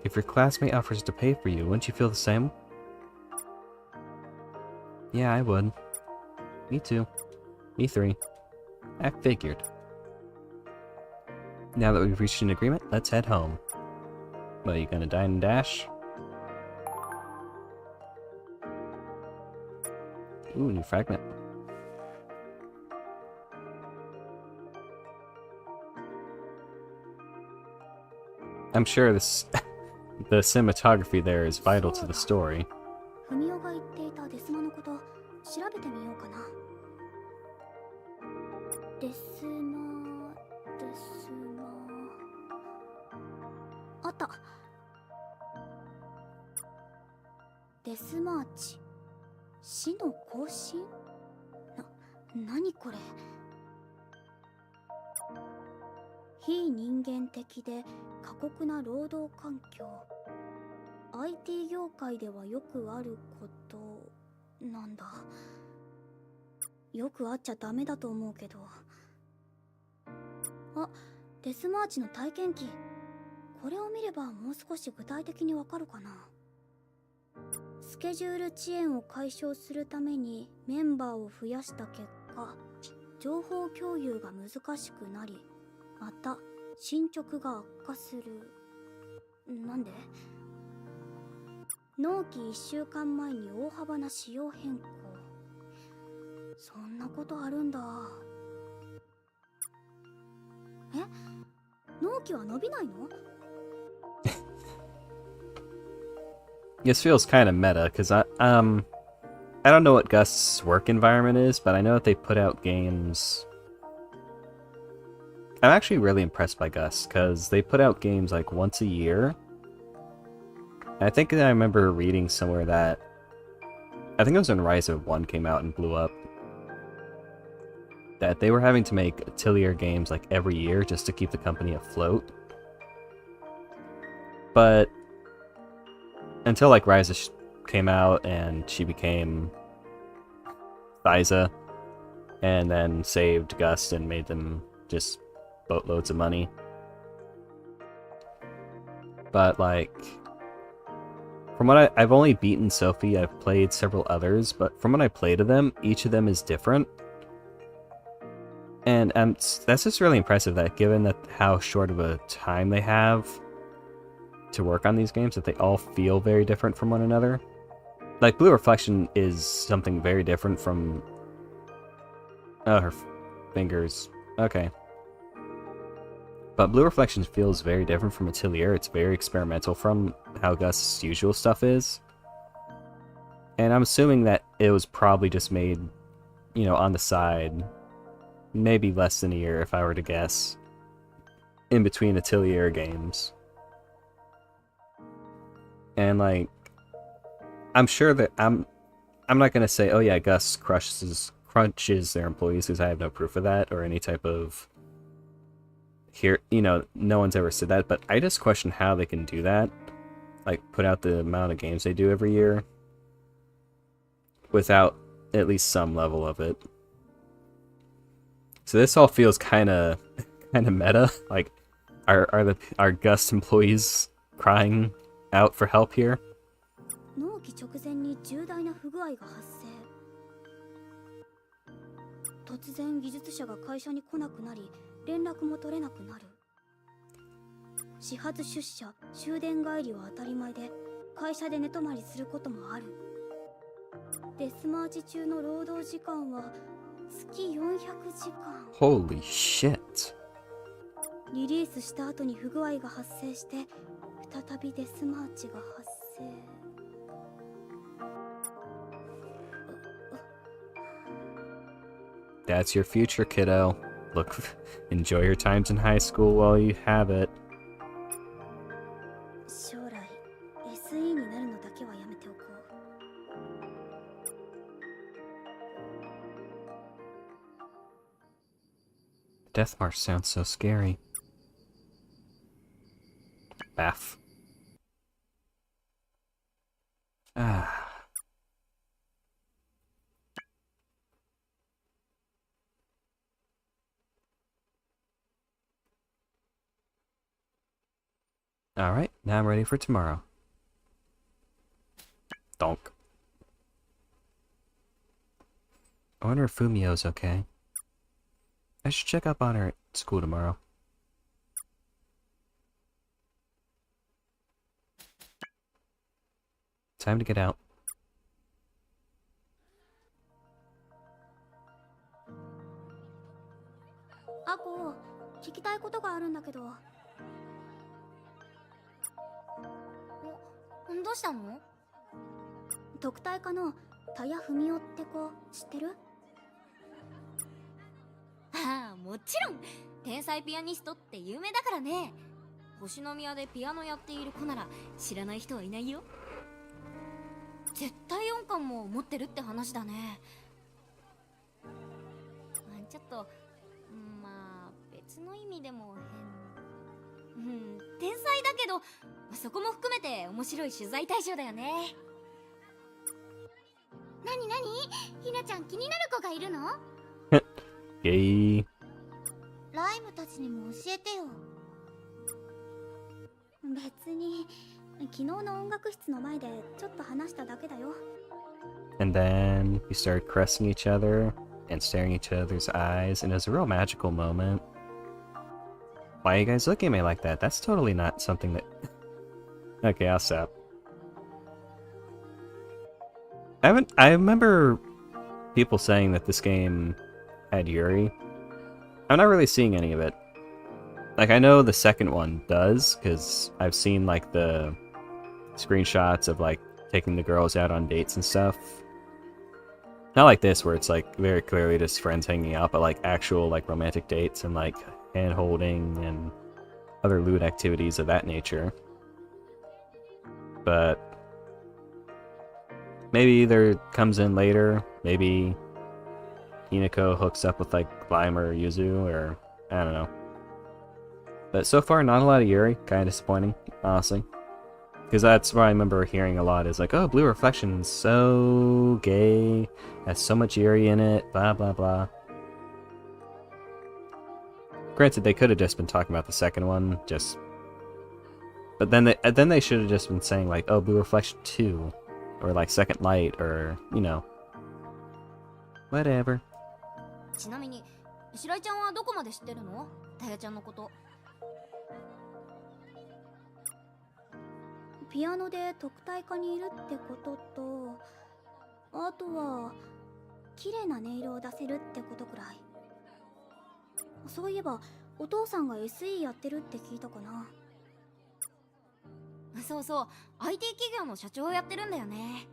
If your classmate offers to pay for you, wouldn't you feel the same? Yeah, I would. Me too. Me three. I figured. Now that we've reached an agreement, let's head home. What, are you gonna dine and dash? Ooh, new fragment. I'm sure this the cinematography there is vital to the story. フミオが言っていたデスマのこと調べてみようかな。デスマあった。デスマーチ死の行進？何これ？非人間的で過酷な労働環境。IT 業界ではよくあることなんだ。よくあっちゃダメだと思うけど。あ、デスマーチの体験記。これを見ればもう少し具体的にわかるかな。スケジュール遅延を解消するためにメンバーを増やした結果、情報共有が難しくなり、また進捗が悪化する。なんで？納期1週間前に大幅な仕様変更。そんなことあるんだ。え？納期は伸びないの？ This feels kind of meta, because I don't know what Gust's work environment is, but I know that they put out games. I'm actually really impressed by Gus, because they put out games like once a year. I think I remember reading somewhere that, I think it was when Rise of 1 came out and blew up, that they were having to make Atelier games like every year just to keep the company afloat. But until like Ryza came out and she became Thyza, and then saved Gust and made them just boatloads of money. But like, from what I've only beaten Sophie, I've played several others, but from what I played of them, each of them is different. And that's just really impressive that given that how short of a time they have to work on these games, that they all feel very different from one another. Like, Blue Reflection is something very different from... Oh, her fingers. Okay. But Blue Reflection feels very different from Atelier. It's very experimental from how Gus's usual stuff is. And I'm assuming that it was probably just made, you know, on the side. Maybe less than a year, if I were to guess. In between Atelier games. And, like... I'm sure that I'm not gonna say, oh yeah, Gus crunches their employees, because I have no proof of that or any type of here. You know, no one's ever said that, but I just question how they can do that, like put out the amount of games they do every year without at least some level of it. So this all feels kind of meta. Like, are Gus employees crying out for help here? 納期直前に重大な不具合が発生。突然技術者が会社に来なくなり、連絡も取れなくなる。始発出社、終電帰りは当たり前で、会社で寝泊まりすることもある。デスマーチ中の労働時間は月400時間。Holy shit. リリースした後に不具合が発生して、再びデスマーチが発生。That's your future, kiddo. Look, enjoy your times in high school while you have it. 将来 SE になるのだけはやめておこう。Death March sounds so scary. Bath. Ah. Alright, now I'm ready for tomorrow. Donk. I wonder if Fumio's okay. I should check up on her at school tomorrow. Time to get out. アコ、聞きたいことがあるんだけど。どうしたの？特待科の田谷文夫って子知ってる？ああ、もちろん天才ピアニストって有名だからね。星宮でピアノやっている子なら知らない人はいないよ。絶対音感も持ってるって話だね。ちょっとまあ別の意味でも変。天才だけどそこも含めて面白い取材対象だよね。なになに？ひなちゃん気になる子がいるの？ゲイ。ライムたちにも教えてよ。別に昨日の音楽室の前でちょっと話しただけだよ。And then we started caressing each other and staring each other's eyes, and it was a real magical moment. Why are you guys looking at me like that? That's totally not something that... Okay, I'll stop. I remember people saying that this game had Yuri. I'm not really seeing any of it. Like, I know the second one does, because I've seen, like, the screenshots of, like, taking the girls out on dates and stuff. Not like this, where it's, like, very clearly just friends hanging out, but, like, actual, like, romantic dates and, like, hand-holding and other lewd activities of that nature. But maybe either comes in later, maybe Hinako hooks up with, like, Lime or Yuzu, or I don't know. But so far, not a lot of Yuri. Kind of disappointing, honestly. Because that's what I remember hearing a lot, is like, oh, Blue Reflection's so gay, has so much Yuri in it, blah blah blah. Granted, they could have just been talking about the second one, just... But then they should have just been saying, like, oh, Blue Reflection 2, or, like, Second Light, or, you know. Whatever. ちなみに白井ちゃんはどこまで知ってるの？たやちゃんのこと。ピアノで特待科にいるってことと、あとは綺麗な音色を出せるってことくらい。そういえばお父さんが SE やってるって聞いたかな。そうそう、 IT 企業の社長をやってるんだよね。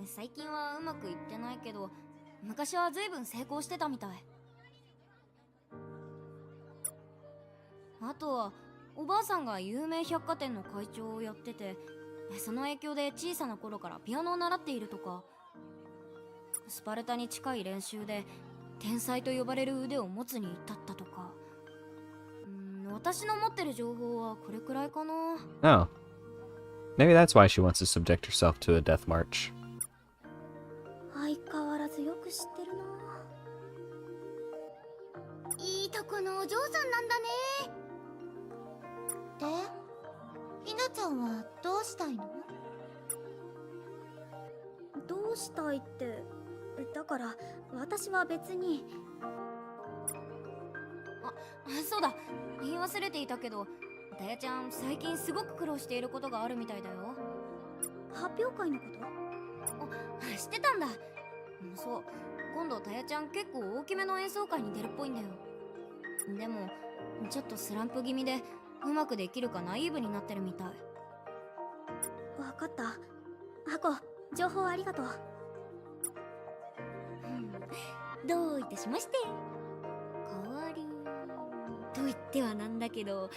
最近はうまくいってないけど、昔は随分成功してたみたい。あとはおばあさんが有名百貨店の会長をやってて、その影響で小さな頃からピアノを習っているとか、スパルタに近い練習で天才と呼ばれる腕を持つに至ったとか。私の持ってる情報はこれくらいかな。Oh. Maybe that's why she wants to subject herself to a death march. 相変わらずよく知ってるな。いいとこのお嬢さんなんだね。で、ひなちゃんはどうしたいの？どうしたいって、だから私は別に。そうだ、言い忘れていたけど、たやちゃん最近すごく苦労していることがあるみたいだよ。発表会のこと？知ってたんだ。そう、今度たやちゃん結構大きめの演奏会に出るっぽいんだよ。でもちょっとスランプ気味で、うまくできるかナイーブになってるみたい。わかった。ハコ、情報ありがとう。どういたしまして。代わりと言ってはなんだけど、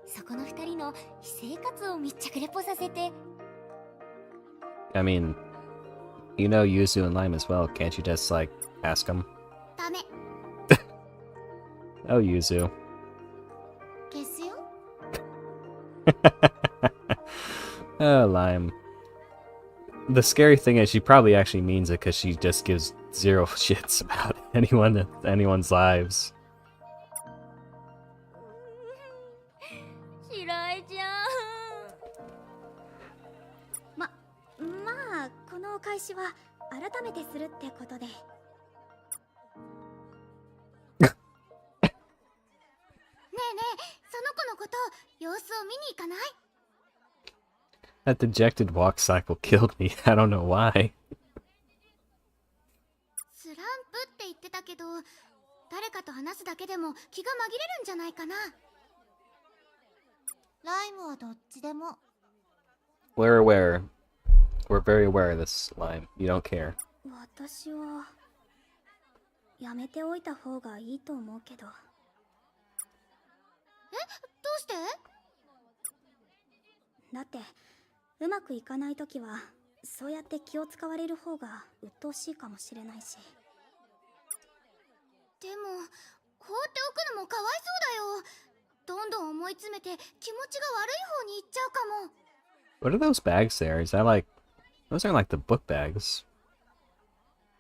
そこの二人の私生活を密着レポさせて。I mean, you know Yuzu and Lime as well. Can't you just, like, ask them? ダメ。Oh, Yuzu. 消すよ。Oh, Lime. The scary thing is she probably actually means it because she just gives zero shits about anyone's lives. 白井ちゃん。まあこのお返しは改めてするってことで。ねえねえ、その子のこと様子を見に行かない？ That dejected walk cycle killed me. I don't know why. スランプって言ってたけど、誰かと話すだけでも気が紛れるんじゃないかな。ライムはどっちでも。We're aware. We're very aware of this, Lime. You don't care. 私はやめておいた方がいいと思うけど。どうして？だってうまくいかないときはそうやって気を使われる方が鬱陶しいかもしれないし。でも放っておくのもかわいそうだよ。どんどん思い詰めて気持ちが悪い方に行っちゃうかも。What are those bags there? Is that like... Those aren't like the book bags.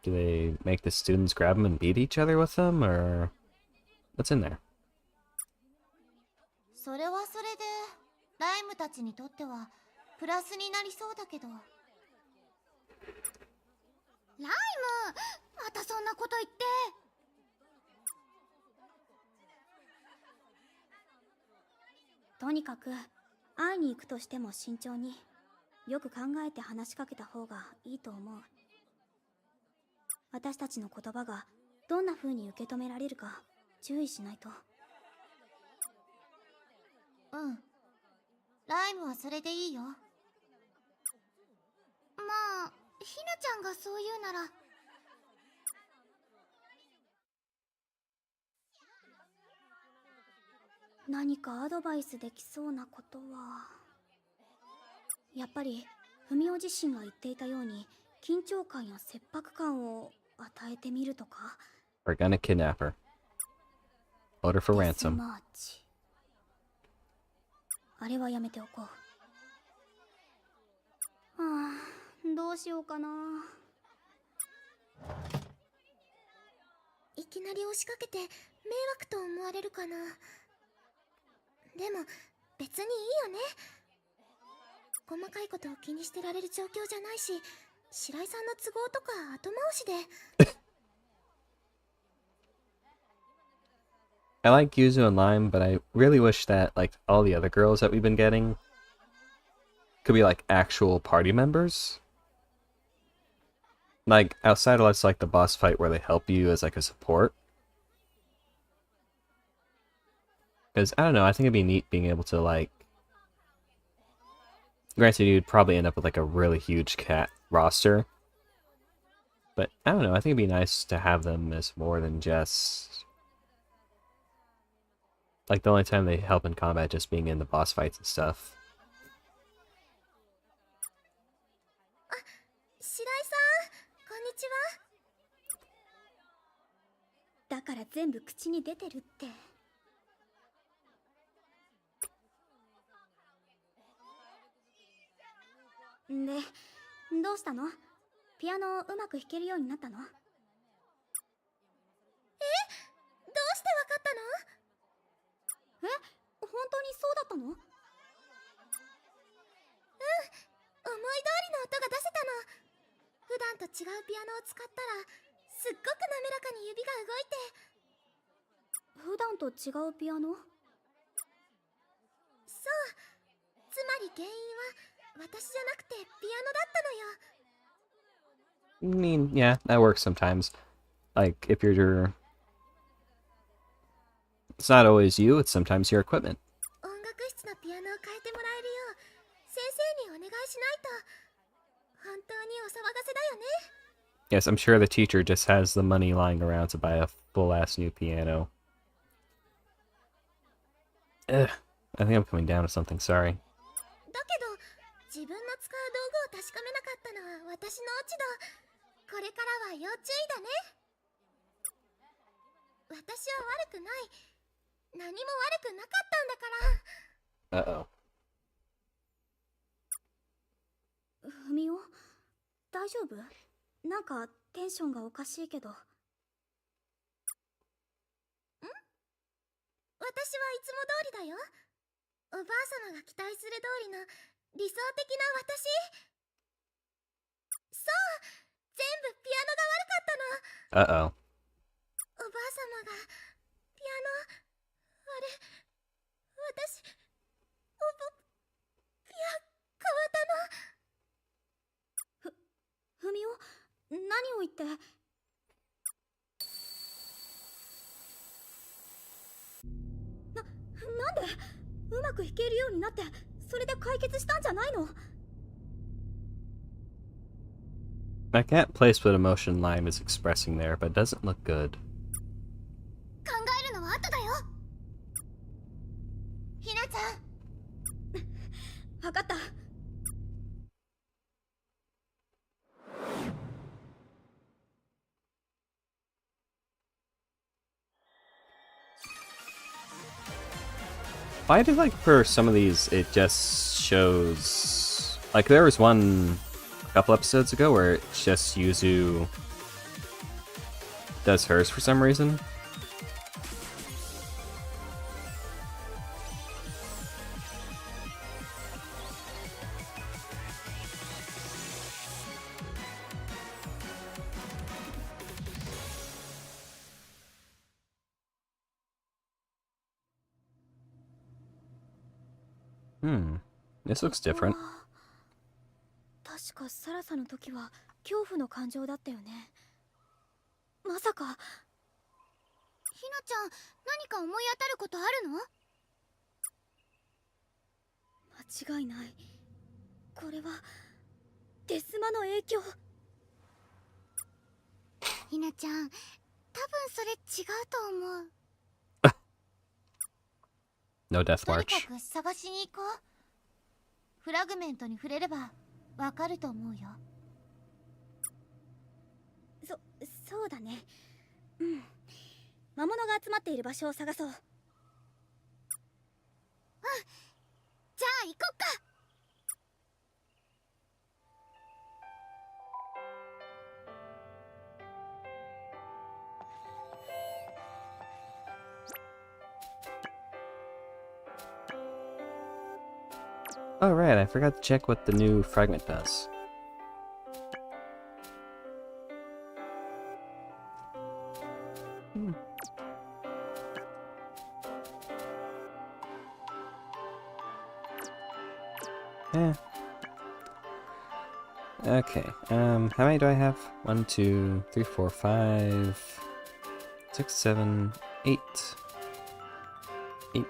Do they make the students grab them and beat each other with them, or... What's in there? それはそれでライムたちにとってはプラスになりそうだけど。ライム、またそんなこと言って。とにかく会いに行くとしても慎重に、よく考えて話しかけた方がいいと思う。私たちの言葉がどんな風に受け止められるか注意しないと。うん、ライムはそれでいいよ。まあ、ひなちゃんがそう言うなら。何かアドバイスできそうなことは、やっぱりフミオ自身が言っていたように緊張感や切迫感を与えてみるとか。 We're gonna kidnap her. Hold her for デス ransom. マーチ、あれはやめておこう。どうしようかな。いきなり押しかけて迷惑と思われるかな。でも別にいいよね。細かいことを気にしてられる状況じゃないし、白井さんの都合とか後回しで。I like Yuzu and Lime, but I really wish that like all the other girls that we've been getting could be like actual party members. Like outside of like the boss fight where they help you as like a support. Because I don't know, I think it'd be neat being able to like. Granted, you'd probably end up with like a really huge cat roster. But I don't know, I think it'd be nice to have them as more than just like the only time they help in combat just being in the boss fights and stuff. 白井さん、こんにちは。だから全部口に出てるって。で、どうしたの？ピアノうまく弾けるようになったの？え？どうしてわかったの？え？本当にそうだったの？うん、思い通りの音が出せたの。普段と違うピアノを使ったらすっごく滑らかに指が動いて。普段と違うピアノ？そう、つまり原因は私じゃなくてピアノだったのよ。 I mean, yeah, that works sometimes. Like, if you're... It's not always you, it's sometimes your equipment. 音楽室のピアノを変えてもらえるよう先生にお願いしないと。本当にお騒がせだよね。 Yes, I'm sure the teacher just has the money lying around to buy a full-ass new piano. Ugh, I think I'm coming down to something, sorry. だけど自分の使う道具を確かめなかったのは私の落ち度。これからは要注意だね。私は悪くない。何も悪くなかったんだから。Uh-oh. ふみお、大丈夫？なんかテンションがおかしいけど。ん？私はいつも通りだよ。おばあ様が期待する通りの理想的な私。そう、全部ピアノが悪かったの。 Uh-oh. おばあ様がピアノ、あれ、私、ピア、変わったの。ふみお、何を言って。なんでうまく弾けるようになってそれで解決したんじゃないの？ I can't place what emotion Lime is expressing there, but it doesn't look good. 考えるのは後だよ。ひなちゃん。わかった。Why do like for some of these it just shows like there was one a couple episodes ago where it's just Yuzu does hers for some reason. This looks different. 確かサラサの時は恐怖の感情だったよね。まさか。ひなちゃん、何か思い当たることあるの？間違いない。これはデスマの影響。ひなちゃん、多分それ違うと思う。 No death とに march. かく探しに行こう。フラグメントに触れればわかると思うよ。そうだね。うん。魔物が集まっている場所を探そう。うん。じゃあ行こっか。Oh right, I forgot to check what the new fragment does. Eh. Okay, how many do I have? 1, 2, 3, 4, 5, 6, 7, 8. 8.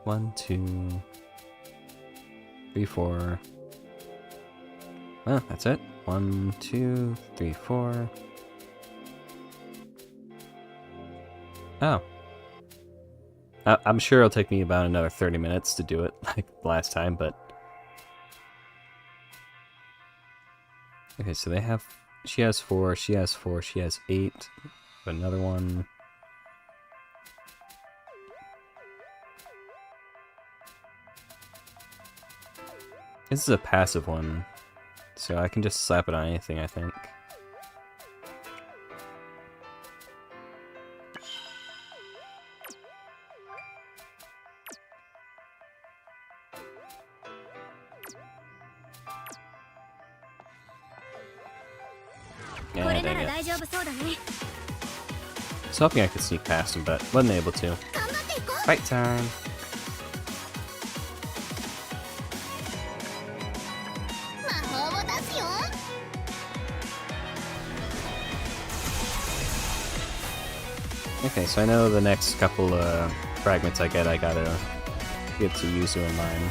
1, 2, 3, 4. Well, that's it. 1, 2, 3, 4. Oh. I'm sure it'll take me about another 30 minutes to do it, like last time, but... Okay, so they have... She has 4, she has 4, she has 8. Another one. This is a passive one, so I can just slap it on anything, I think. Yeah, dang it. I was hoping I could sneak past him, but wasn't able to. Fight time! Okay, so I know the next couple fragments I get, I gotta get to Yuzu in line.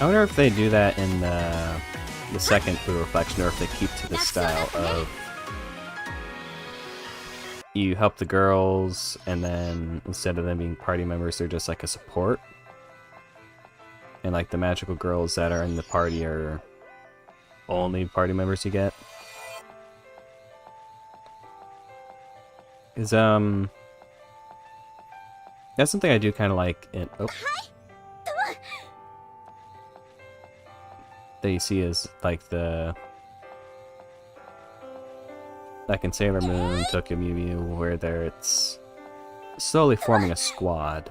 I wonder if they do that in the second Blue Reflection, or if they keep to the style of you help the girls, and then instead of them being party members, they're just like a support. And like the magical girls that are in the party are only party members you get. Is that's something I do kind of like in that you see is like the like in Sailor Moon, Tokyo Mew Mew, where it's slowly forming a squad.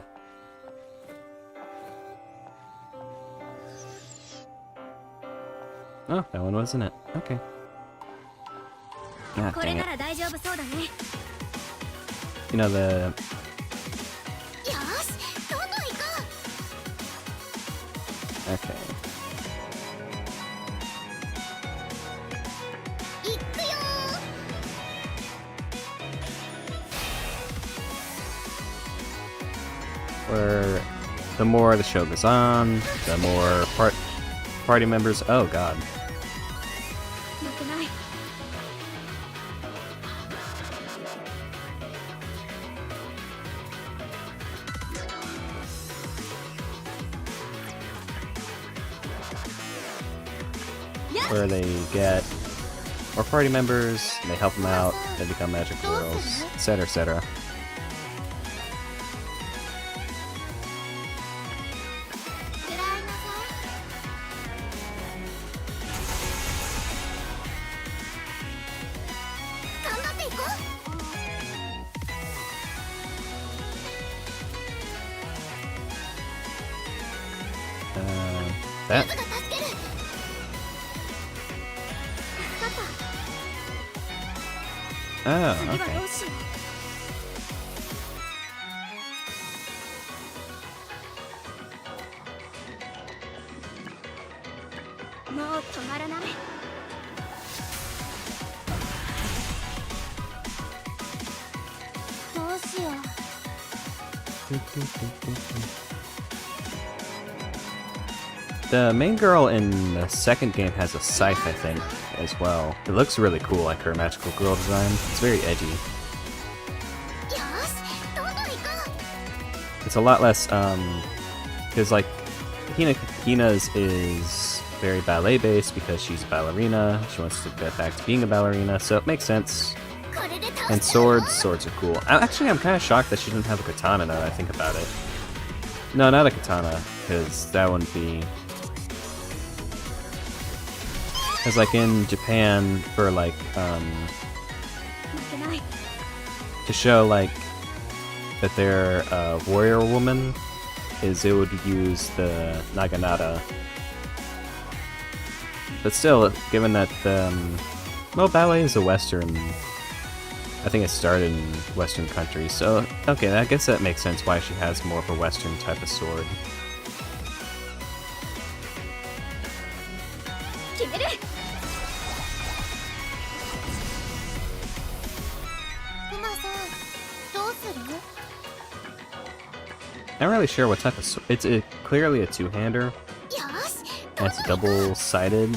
Oh, that one wasn't it. Okay. Ah, dang it. You know the... Okay. Where the more the show goes on, the more party members... Oh god. Where they get more party members, and they help them out, they become magic girls, etc, etc. That. Oh, okay. The main girl in the second game has a scythe, I think, as well. It looks really cool, like her magical girl design. It's very edgy. It's a lot less, because like, Hina's is very ballet-based because she's a ballerina. She wants to get back to being a ballerina, so it makes sense. And swords are cool. I'm kind of shocked that she didn't have a katana now that I think about it. No, not a katana, because that wouldn't be... Because like in Japan, for like, to show like that they're a warrior woman is it would use the naginata. But still, given that well, ballet is a Western. I think it started in Western countries, so okay, I guess that makes sense why she has more of a Western type of sword. 決める。クマさん、どうする？ Not really sure what type of sword. It's clearly a two-hander, よし、 and it's double-sided.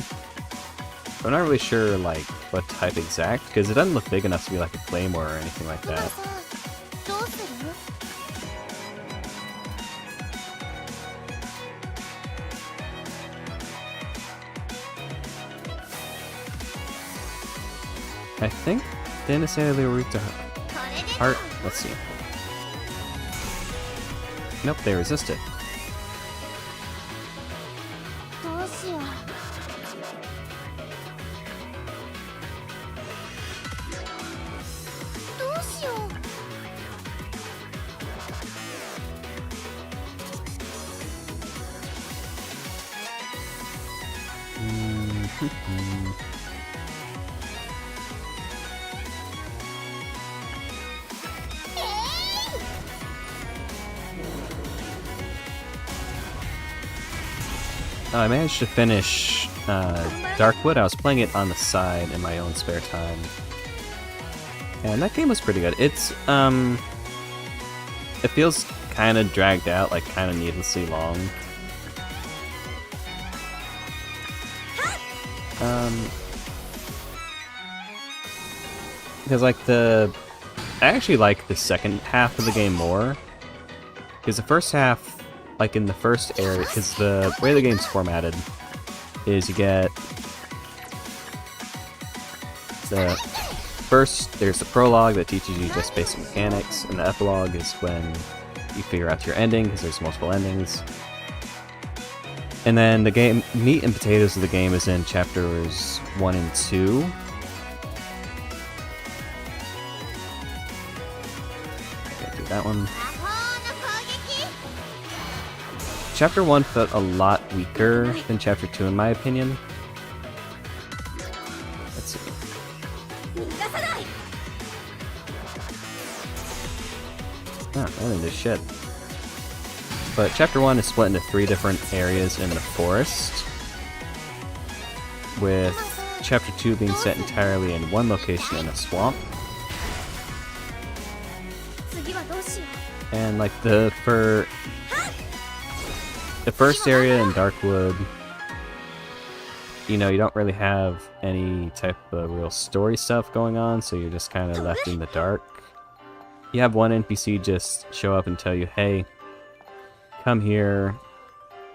But I'm not really sure like what type exact, because it doesn't look big enough to be like a claymore or anything like クマ that. さん、どうする？ I think didn't necessarily root to これで heart. Let's see. Nope, they resisted. どうしよう。どうしよう。 Oh, I managed to finish Darkwood. I was playing it on the side in my own spare time. And that game was pretty good. It's, it feels kind of dragged out, like kind of needlessly long. Because like I actually like the second half of the game more. Because the first half, like in the first area, because the way the game's formatted is you get the first, there's the prologue that teaches you just basic mechanics, and the epilogue is when you figure out your ending, because there's multiple endings. And then the game, meat and potatoes of the game is in chapters 1 and 2. Can't do that one. 魔法の攻撃。 Chapter 1 felt a lot weaker than Chapter 2 in my opinion. Let's see. 逃がさない。 Ah, I didn't do shit. But Chapter 1 is split into 3 different areas in the forest, with Chapter 2 being set entirely in one location in a swamp. 次はどうしよう。 And like the first area in Darkwood, you know, you don't really have any type of real story stuff going on, so you're just kind of left in the dark. You have one NPC just show up and tell you, hey, come here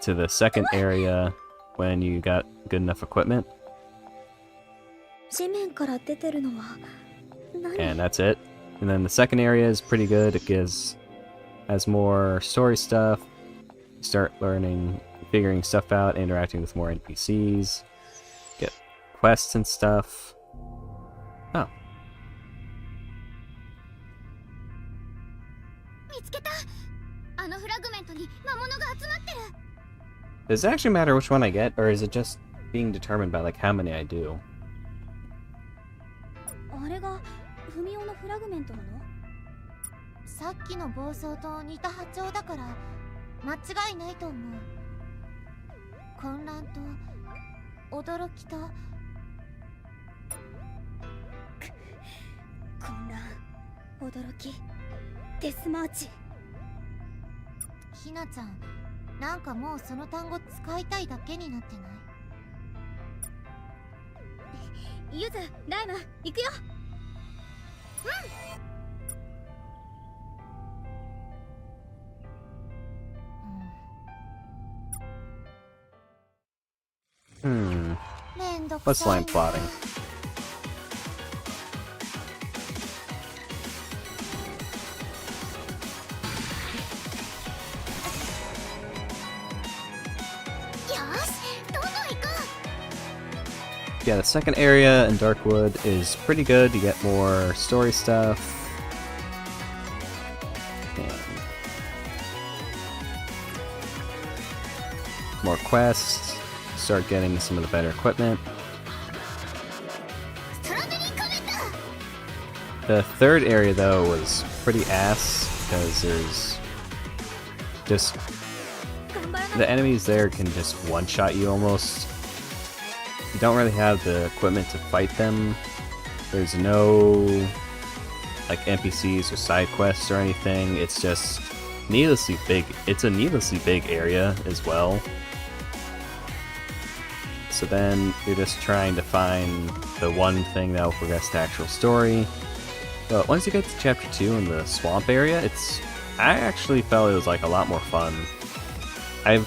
to the second area when you got good enough equipment, 地面から出てるのは何？ and that's it. And then the second area is pretty good. It has more story stuff. You start learning, figuring stuff out, interacting with more NPCs, get quests and stuff. Oh, 見つけた。あのフラグメントに魔物が集まってる。 does it actually matter which one I get, or is it just being determined by like how many I do? あれがフミオのフラグメントなの？さっきの暴走と似た波長だから間違いないと思う。混乱と驚きと混乱、驚き、デスマーチ。ひなちゃん、なんかもうその単語使いたいだけになってない？ゆず、ライム、行くよ。Hmm. めんどく What's さい line な。 plotting? Yeah, the second area in Darkwood is pretty good. You get more story stuff. And more quests. Start getting some of the better equipment. The third area, though, was pretty ass because there's just the enemies there can just one-shot you almost. You don't really have the equipment to fight them. There's no like NPCs or side quests or anything. It's just needlessly big. It's a needlessly big area as well. So then you're just trying to find the one thing that will progress the actual story. But once you get to chapter 2 in the swamp area, I actually felt it was like a lot more fun. I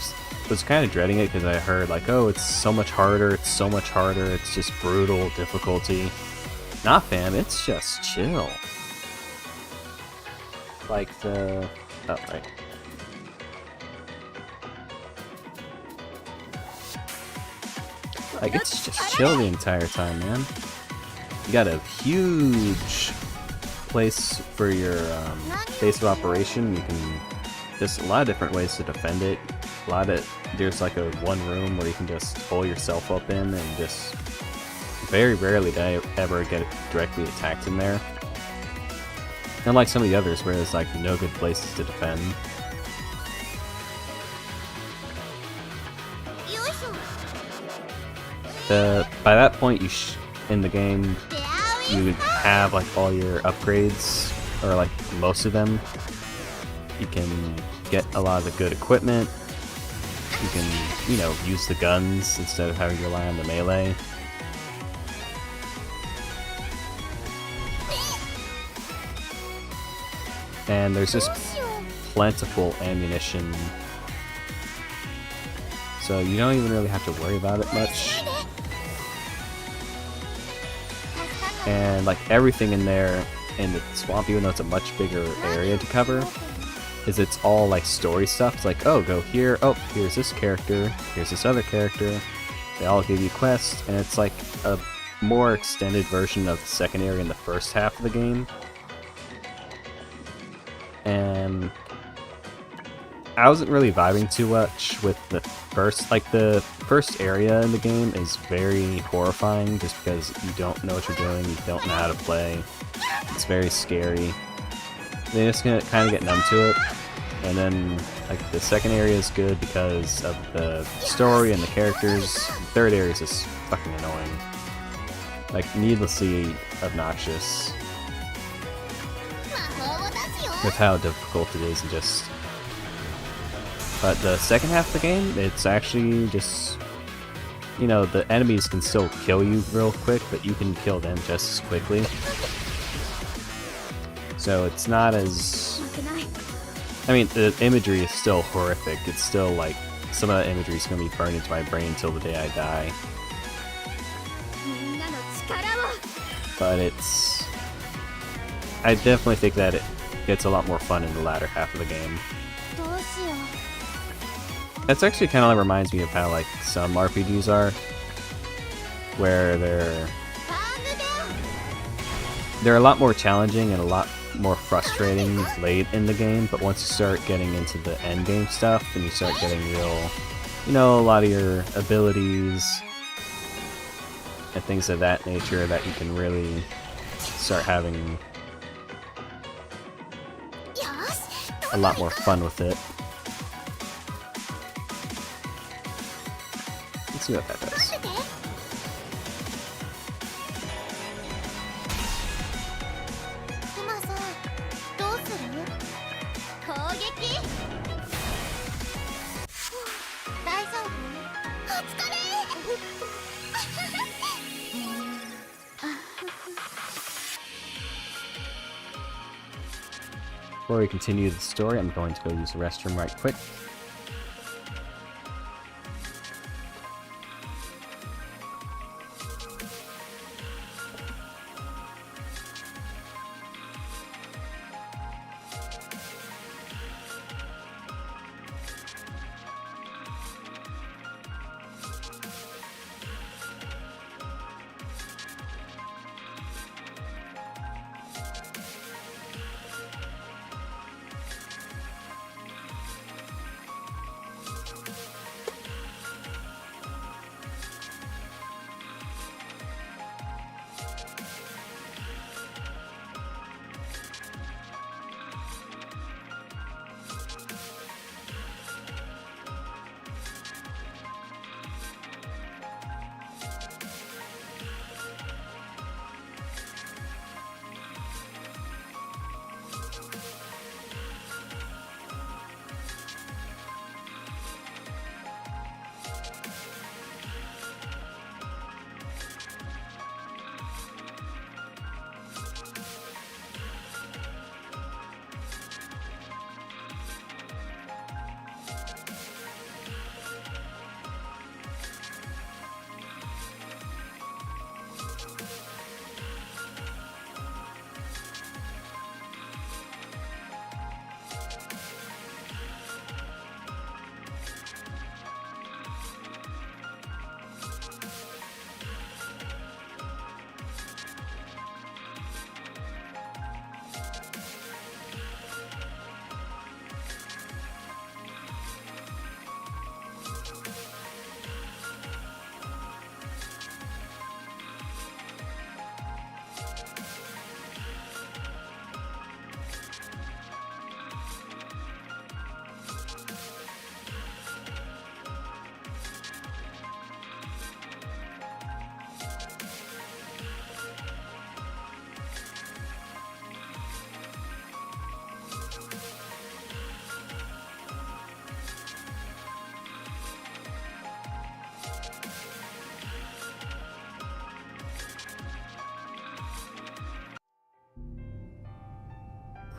was kind of dreading it because I heard like, oh, it's so much harder, it's just brutal difficulty. Nah, fam, it's just chill. Like oh, right. Like, it's just chill the entire time, man. You got a huge place for your base of operation. You can just a lot of different ways to defend it. There's like a one room where you can just hole yourself up in and just very rarely do I ever get directly attacked in there. Unlike some of the others where there's like no good places to defend. By that point, in the game, you would have like all your upgrades, or like most of them. You can get a lot of the good equipment. You can, use the guns instead of having to rely on the melee. And there's just plentiful ammunition, so you don't even really have to worry about it much. And like everything in there in the swamp, even though it's a much bigger area to cover, it's all like story stuff. It's like, oh, go here, oh, here's this character, here's this other character. They all give you quests, and it's like a more extended version of the second area in the first half of the game. And I wasn't really vibing too much with the first area in the game is very horrifying just because you don't know what you're doing, you don't know how to play. It's very scary. Then just gonna kind of get numb to it. And then like the second area is good because of the story and the characters. The third area is just fucking annoying. Like needlessly obnoxious with how difficult it is, and just. But the second half of the game, it's actually just, the enemies can still kill you real quick, but you can kill them just as quickly. So it's not as, the imagery is still horrific. It's still like, some of that imagery is going to be burned into my brain until the day I die. But I definitely think that it gets a lot more fun in the latter half of the game. That's actually kind of reminds me of how like some RPGs are, where they're a lot more challenging and a lot more frustrating late in the game, but once you start getting into the end game stuff and you start getting real, a lot of your abilities and things of that nature, that you can really start having a lot more fun with it. Let's see what that does. Before we continue the story, I'm going to go use the restroom right quick.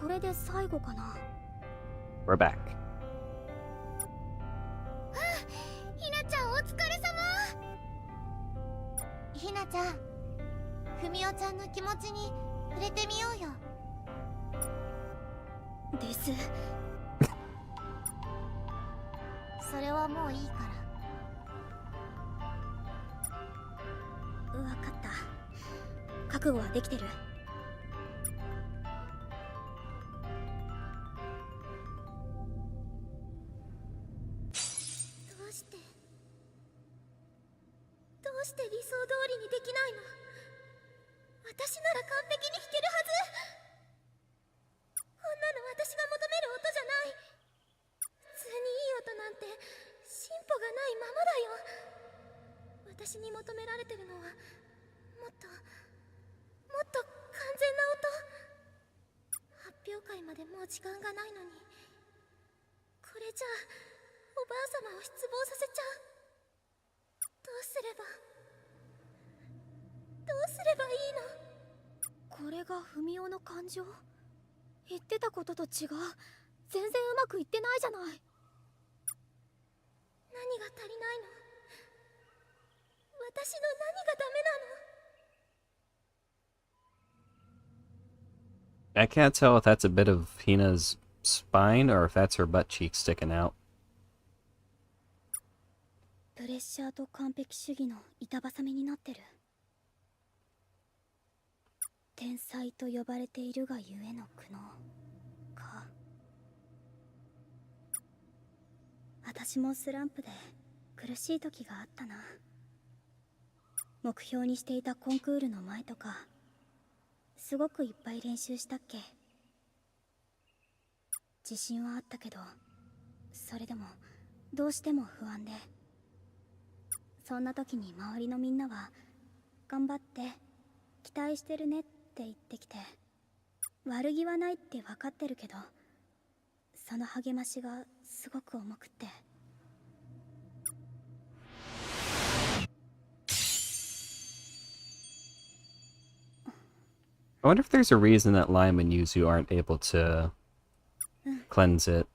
れで最後かな。 We're back. ひなちゃんお疲れ様。ひなちゃん、ふみおちゃんの気持ちに触れてみようよ。です。それはもういいから。わかった。覚悟はできてる。どうして理想通りにできないの？私なら完璧に弾けるはず。こんなの私が求める音じゃない。普通にいい音なんて進歩がないままだよ。私に求められてるのはもっと完全な音。発表会までもう時間がないのに、これじゃあおばあ様を失望させちゃう。どうすればいいの？これがフミオの感情？言ってたことと違う。全然うまくいってないじゃない。何が足りないの？私の何がダメなの？ I can't tell if that's a bit of Hina's spine or if that's her butt cheek sticking out. プレッシャーと完璧主義の板挟みになってる。天才と呼ばれているがゆえの苦悩か。私もスランプで苦しい時があったな。目標にしていたコンクールの前とかすごくいっぱい練習したっけ。自信はあったけど、それでもどうしても不安で。そんな時に周りのみんなは頑張って期待してるねって言ってきて、悪気はないって分かってるけど、その励ましがすごく重くって。I wonder if there's a reason that Lime and Yuzu aren't able to cleanse it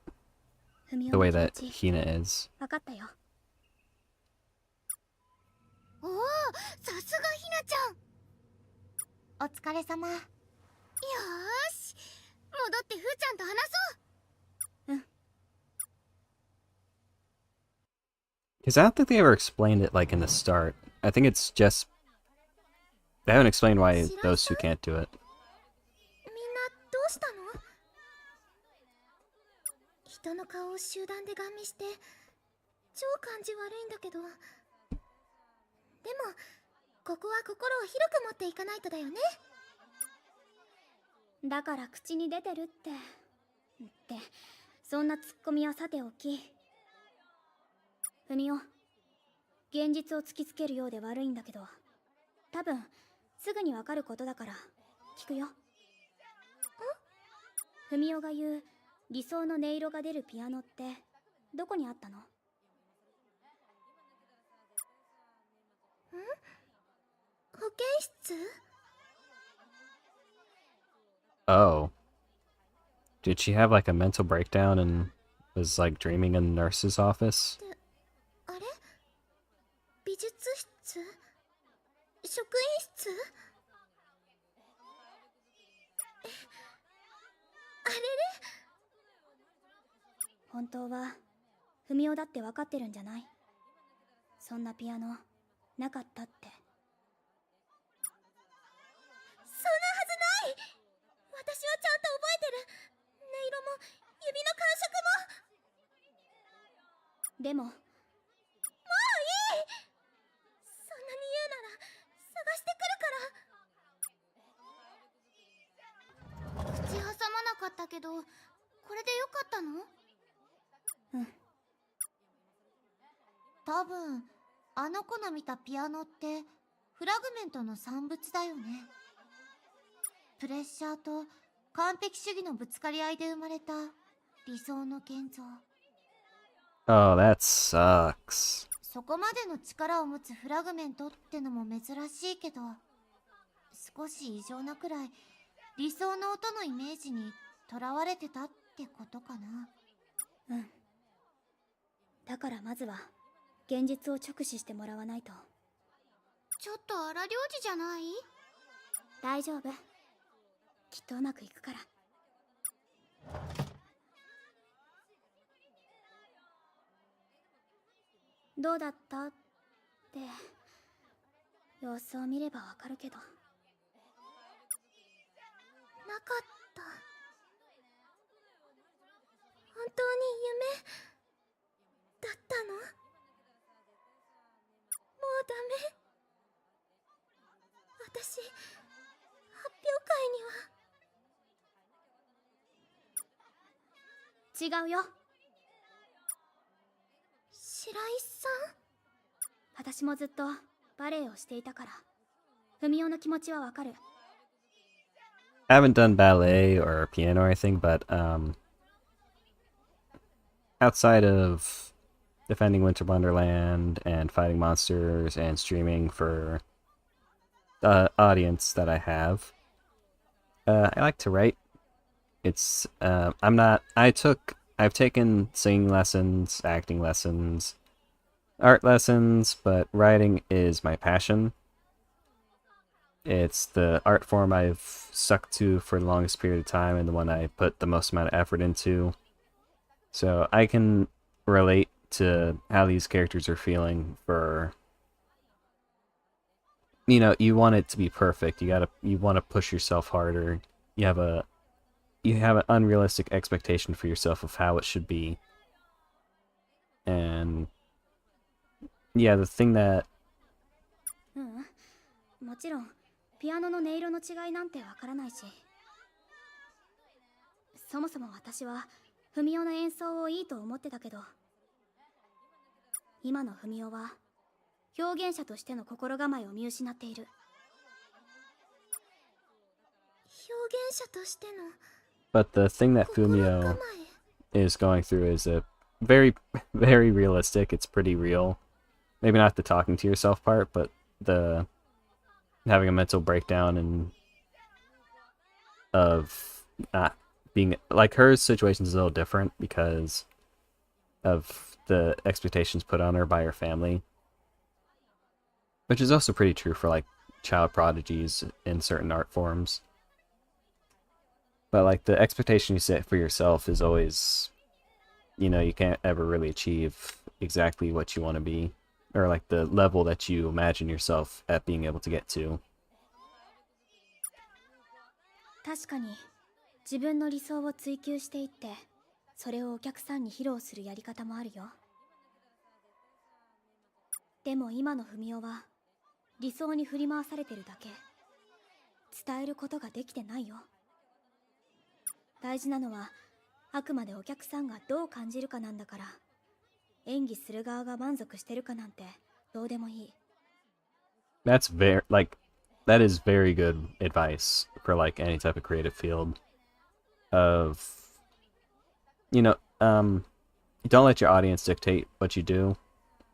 the way that Hina is. 分かったよ。おお、さすがひなちゃん。お疲れ様。よーし、戻ってふーちゃんと話そう。うん。 Because I don't think they ever explained it like in the start. I think it's just they haven't explained why those two can't do it. みんなどうしたの？人の顔を集団でガン見して超感じ悪いんだけど。でもここは心を広く持っていかないとだよね。だから口に出てるって。そんなツッコミはさておき、ふみお、現実を突きつけるようで悪いんだけど、多分すぐにわかることだから聞くよ。ふみおが言う理想の音色が出るピアノってどこにあったの？保健室？ Oh. Did she have like a mental breakdown and was like dreaming in the nurse's office? あれ？美術室？職員室？あれれ？本当はふみおだって分かってるんじゃない？そんなピアノなかったって。そんなはずない！私はちゃんと覚えてる。音色も指の感触も。でももういい！そんなに言うなら探してくるから。口挟まなかったけど、これでよかったの？うん。多分あの子の見たピアノってフラグメントの産物だよね。プレッシャーと完璧主義のぶつかり合いで生まれた理想の現像。 Oh, that sucks. そこまでの力を持つフラグメントってのも珍しいけど、少し異常なくらい理想の音のイメージに囚われてたってことかな。うん。だからまずは現実を直視してもらわないと。ちょっと荒療治じゃない？大丈夫。きっとうまくいくから。どうだったって様子を見ればわかるけど。なかった。本当に夢だったの？もうダメ。私、発表会には。違うよ。白石さん？私もずっとバレエをしていたから、文雄の気持ちはわかる。I haven't done ballet or piano or anything, but outside of defending Winter Wonderland and fighting monsters and streaming for the audience that I have, I like to write. It's I've taken singing lessons, acting lessons, art lessons, but writing is my passion. It's the art form I've stuck to for the longest period of time and the one I put the most amount of effort into. So I can relate to how these characters are feeling for, you know, you want it to be perfect. You want to push yourself harder. You have an unrealistic expectation for yourself of how it should be. And yeah, the thing that もちろんピアノの音色の違いなんてわからないし、そもそも私は文雄の演奏をいいと思ってたけど、今の文雄は表現者としての心構えを見失っている。表現者としての but the thing that 心構 Fumio え。 is going through is a very very realistic. It's pretty real. Maybe not the talking to yourself part, but the having a mental breakdown and of not being like her situation is a little different because of the expectations put on her by her family, which is also pretty true for like child prodigies in certain art forms. But like the expectation you set for yourself is always, you know, you can't ever really achieve exactly what you want to be, or like the level that you imagine yourself at being able to get to. 確かに自分の理想を追求していって、それをお客さんに披露するやり方もあるよ。でも今の文雄は理想に振り回されてるだけ。伝えることができてないよ。大事なのはあくまでお客さんがどう感じるかなんだから、演技する側が満足してるかなんてどうでもいい。 That is very good advice for like any type of creative field of, you know, don't let your audience dictate what you do.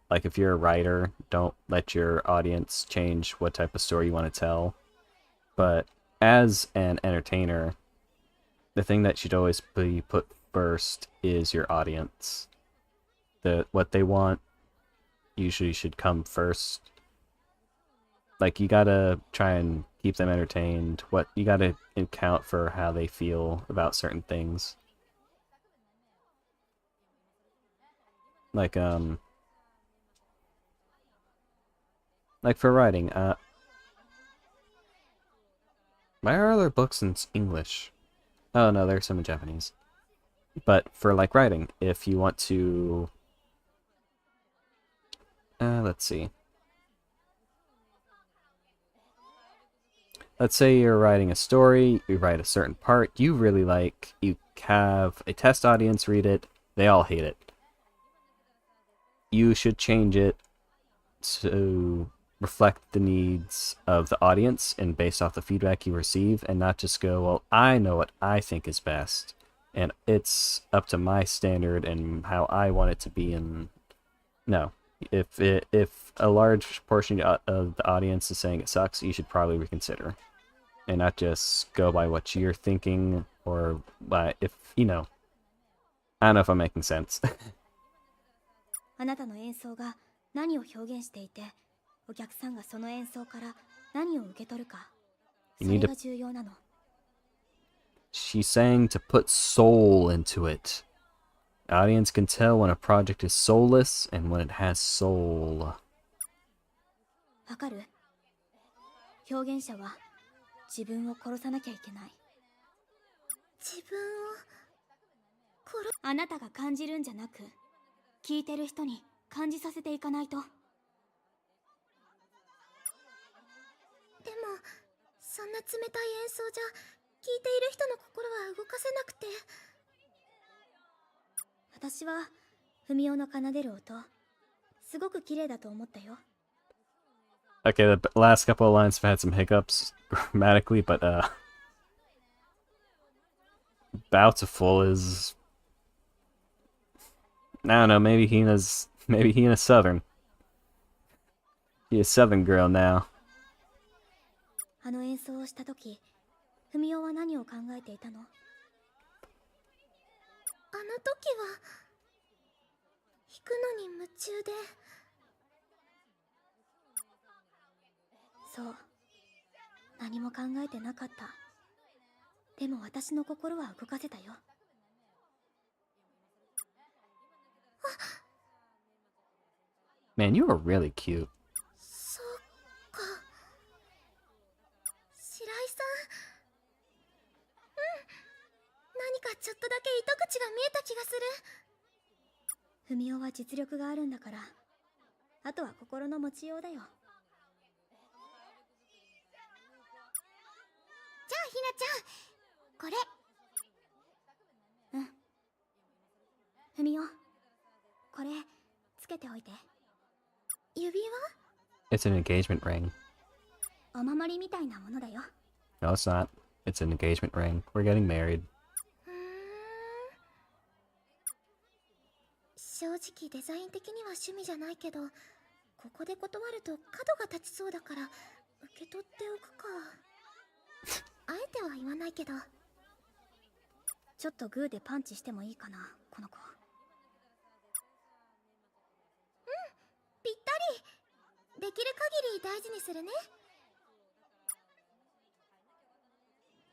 Like if you're a writer, don't let your audience change what type of story you want to tell. But as an entertainer, the thing that should always be put first is your audience. What they want usually should come first. Like you gotta try and keep them entertained. You gotta account for how they feel about certain things. Like for writing, why are there books in English? Oh no, there's some in Japanese. But for like writing, if you want to, let's see. Let's say you're writing a story, you write a certain part you really like, you have a test audience read it, they all hate it. You should change it to reflect the needs of the audience and based off the feedback you receive, and not just go, well, I know what I think is best, and it's up to my standard and how I want it to be. And no, if a large portion of the audience is saying it sucks, you should probably reconsider and not just go by what you're thinking or by if you know. I don't know if I'm making sense. あなたの演奏が何を表現していて、お客さんがその演奏から何を受け取るか、そ You れ need to. が重要なの。 She's saying to put soul into it. Audience can tell when a project is soulless and when it has soul. わかる？表現者は自分を殺さなきゃいけない。自分をあなたが感じるんじゃなく、聞いてる人に感じさせていかないと。でもそんな冷たい演奏じゃ聞いている人の心は動かせなくて。私は文雄の奏でる音、すごく綺麗だと思ったよ。Okay, the last couple of lines have had some hiccups grammatically, but bountiful is, I don't know, maybe Hina's Southern. She's a Southern girl now. あの演奏をしたとき、文雄は何を考えていたの？あの時は弾くのに夢中で。そう、何も考えてなかった。でも私の心は動かせたよ。Man, you are really cute. そうか。白井さん。何かちょっとだけ糸口が見えた気がする。文雄は実力があるんだから、あとは心の持ちようだよ。じゃあひなちゃん、これ。うん。文雄、これつけておいて。指輪？ It's an engagement ring. お守りみたいなものだよ。 No, it's not. It's an engagement ring. We're getting married. 正直デザイン的には趣味じゃないけど、ここで断ると角が立ちそうだから受け取っておくか。あえては言わないけど。ちょっとグーでパンチしてもいいかな、この子。ぴったり。できる限り大事にするね。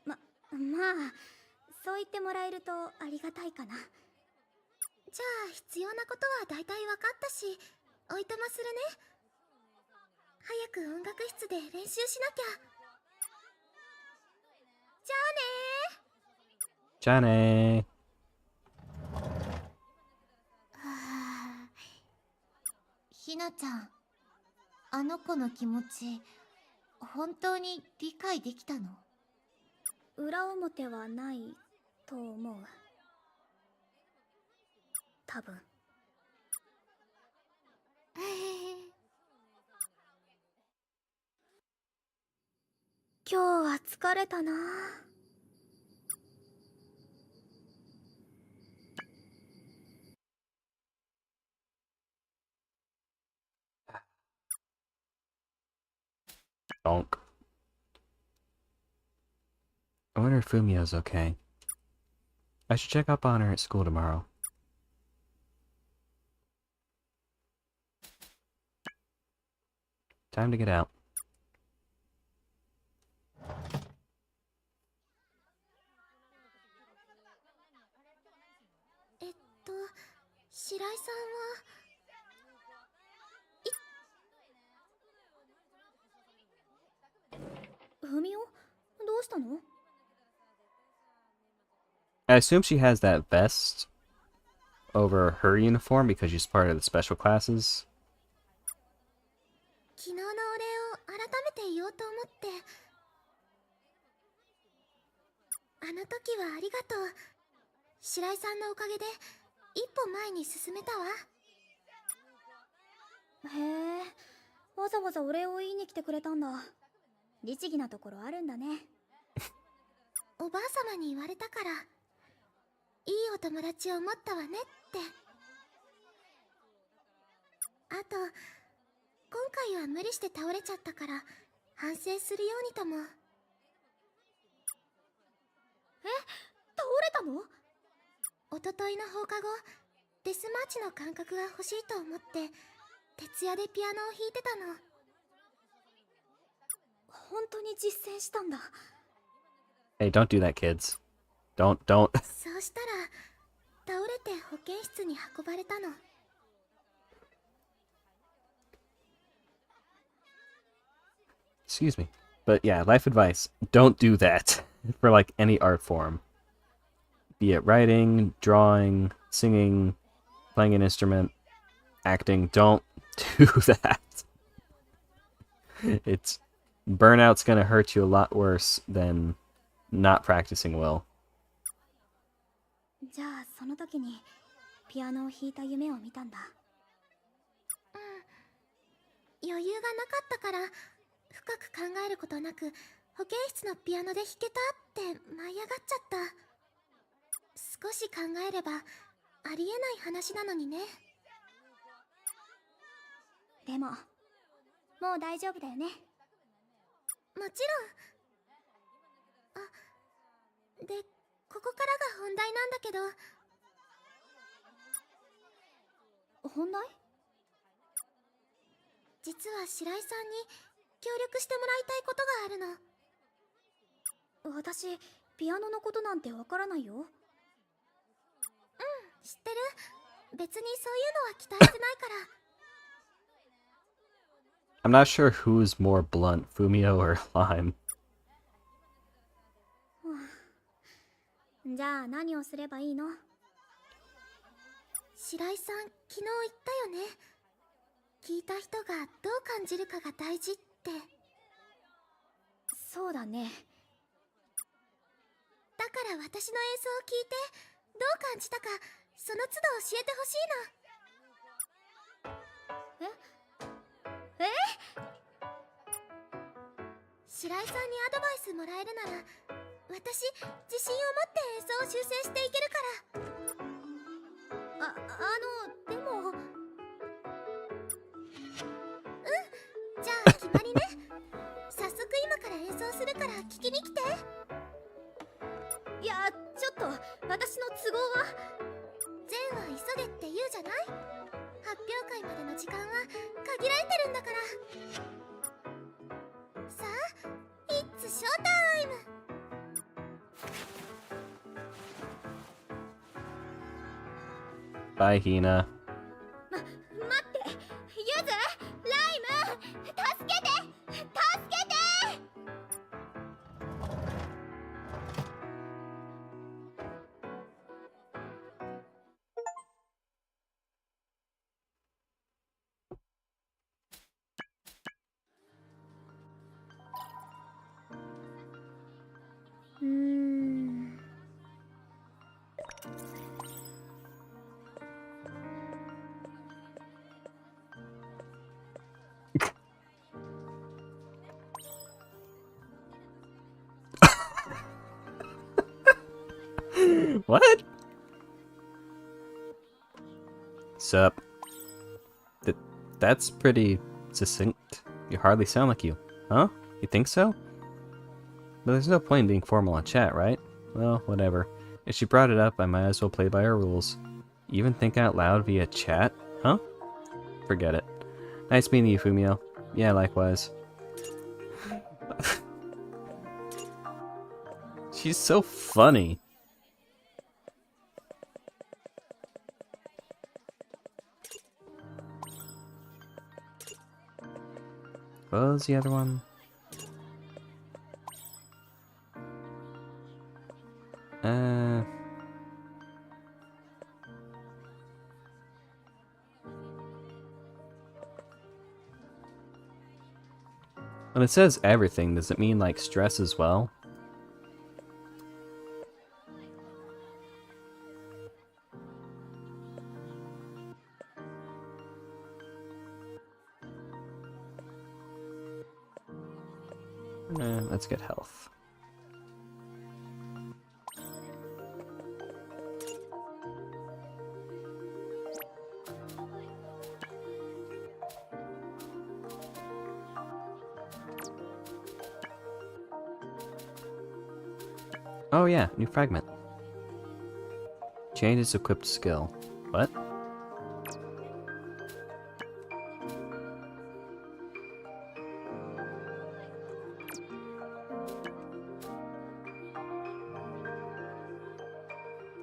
まあ、そう言ってもらえるとありがたいかな。じゃあ必要なことは大体分かったし、おいとまするね。早く音楽室で練習しなきゃ。じゃあねー。 Johnny. ひなちゃん、あの子の気持ち本当に理解できたの？裏表はないと思う。多分。今日は疲れたな。Donk. I wonder if Fumio's okay. I should check up on her at school tomorrow. Time to get out. 白井さんは文雄、どうしたの？ I assume she has that vest over her uniform because she's part of the special classes. 昨日のお礼を改めて言おうと思って。あの時はありがとう。白井さんのおかげで一歩前に進めたわ。へえ、わざわざお礼を言いに来てくれたんだ。律儀なところあるんだね。おばあ様に言われたから、いいお友達を持ったわねって。あと、今回は無理して倒れちゃったから反省するようにとも。の？一昨日の放課後、デスマーチの感覚が欲しいと思って徹夜でピアノを弾いてたの。本当に実践したんだ。Hey, don't do that, kids. Don't. そうしたら倒れて保健室に運ばれたの。Excuse me. But yeah, life advice. Don't do that for like any art form. Be it writing, drawing, singing, playing an instrument, acting. Don't do that. It's burnout's gonna hurt you a lot worse than not practicing well. じゃあその時にピアノを弾いた夢を見たんだ。余裕がなかったから深く考えることなく保健室のピアノで弾けたって舞い上がっちゃった。少し考えればありえない話なのにね。でももう大丈夫だよね。もちろん。あ、で、ここからが本題なんだけど。本題？実は白井さんに協力してもらいたいことがあるの。私ピアノのことなんてわからないよ。知ってる？別にそういうのは期待してないから。I'm not sure who's more blunt, Fumio or Lime. じゃあ何をすればいいの？白井さん、昨日言ったよね。聞いた人がどう感じるかが大事って。そうだね。だから私の演奏を聞いてどう感じたかその都度教えてほしいの。白井さんにアドバイスもらえるなら私自信を持って演奏を修正していけるから。でも。じゃあ決まりね。早速今から演奏するから聞きに来て。いやちょっと私の都合は。善は急げって言うじゃない。発表会までの時間は限られてるんだから。さあ、It's showtime! Bye, Hina. 待って、ゆず、ライム、助けて、助けて。What? Sup? That's pretty succinct. You hardly sound like you. Huh? You think so? But there's no point in being formal on chat, right? Well, whatever. If she brought it up, I might as well play by her rules. You even think out loud via chat? Huh? Forget it. Nice meeting you, Fumio. Yeah, likewise. She's so funny. What was the other one? When it says everything, does it mean like stress as well? Let's get health. Oh yeah, new fragment. Changes equipped skill. What?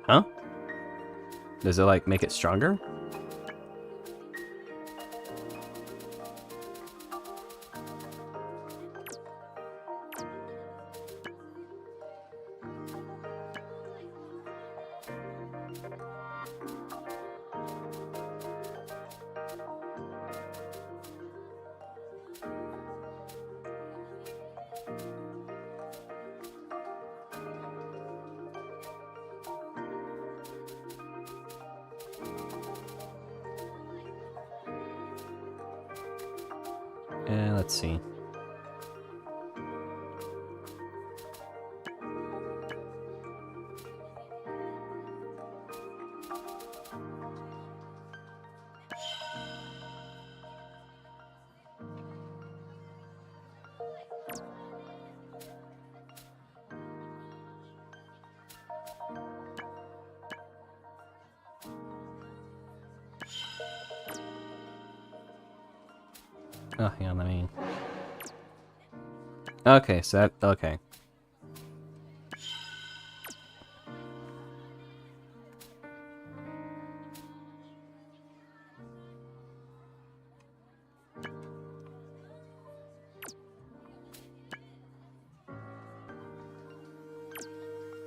Huh? Does it like make it stronger? Let's see. Oh, hang on, let me... Okay, so that... Okay.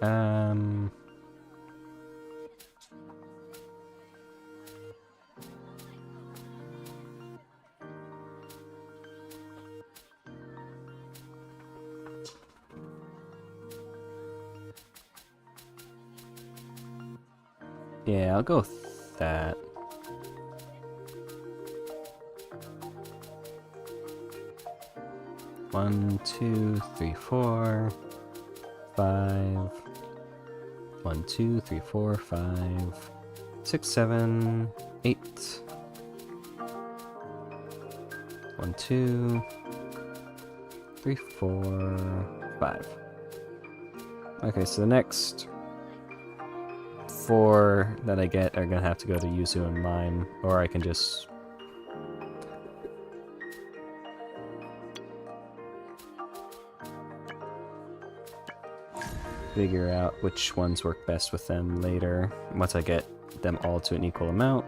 Um... Yeah, I'll go with that. One, two, three, 4, 5. 1, 2, 3, 4, 5, 6, 7, 8. 1, 2, 3, 4, 5. Okay, so the next 4 that I get are gonna have to go to Yuzu and Lime, or I can just... figure out which ones work best with them later, once I get them all to an equal amount.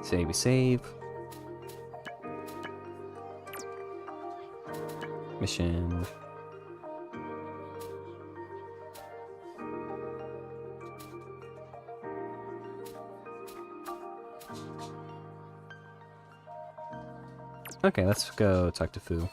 Savey save. Mission. Okay, let's go talk to Fu.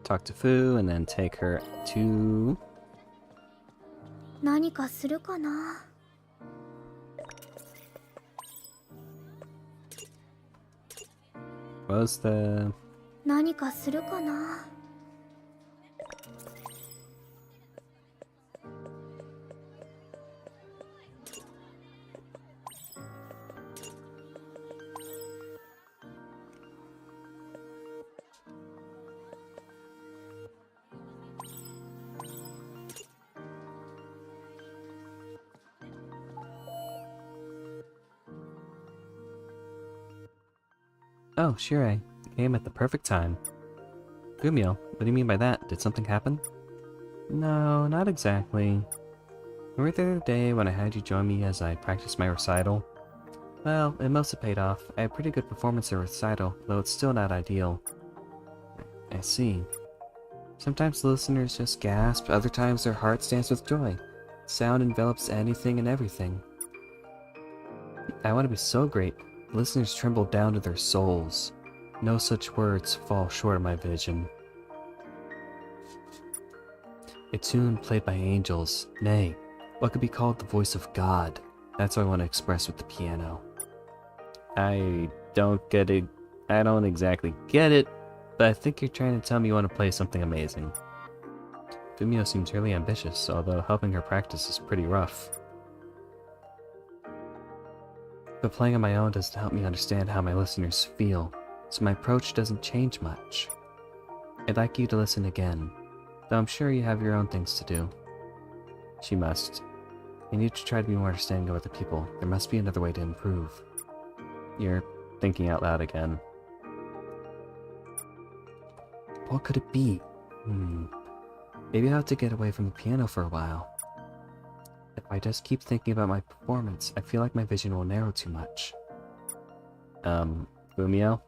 Talk to Fu and then take her to... 何かするかな。 What was the... 何かするかな。 Oh, Shirei. Came at the perfect time. Gumio, what do you mean by that? Did something happen? No, not exactly. Remember the other day when I had you join me as I practiced my recital? Well, it must have paid off. I had pretty good performance in recital, though it's still not ideal. I see. Sometimes the listeners just gasp, other times their hearts dance with joy. Sound envelops anything and everything. I want to be so great. Listeners tremble down to their souls. No such words fall short of my vision. A tune played by angels, nay, what could be called the voice of God. That's what I want to express with the piano. I don't get it. I don't exactly get it, but I think you're trying to tell me you want to play something amazing. Fumio seems really ambitious, although helping her practice is pretty rough. But playing on my own doesn't help me understand how my listeners feel, so my approach doesn't change much. I'd like you to listen again, though I'm sure you have your own things to do. She must. You need to try to be more understanding of other people. There must be another way to improve. You're thinking out loud again. What could it be? Maybe I'll have to get away from the piano for a while. If I just keep thinking about my performance, I feel like my vision will narrow too much. Fumio?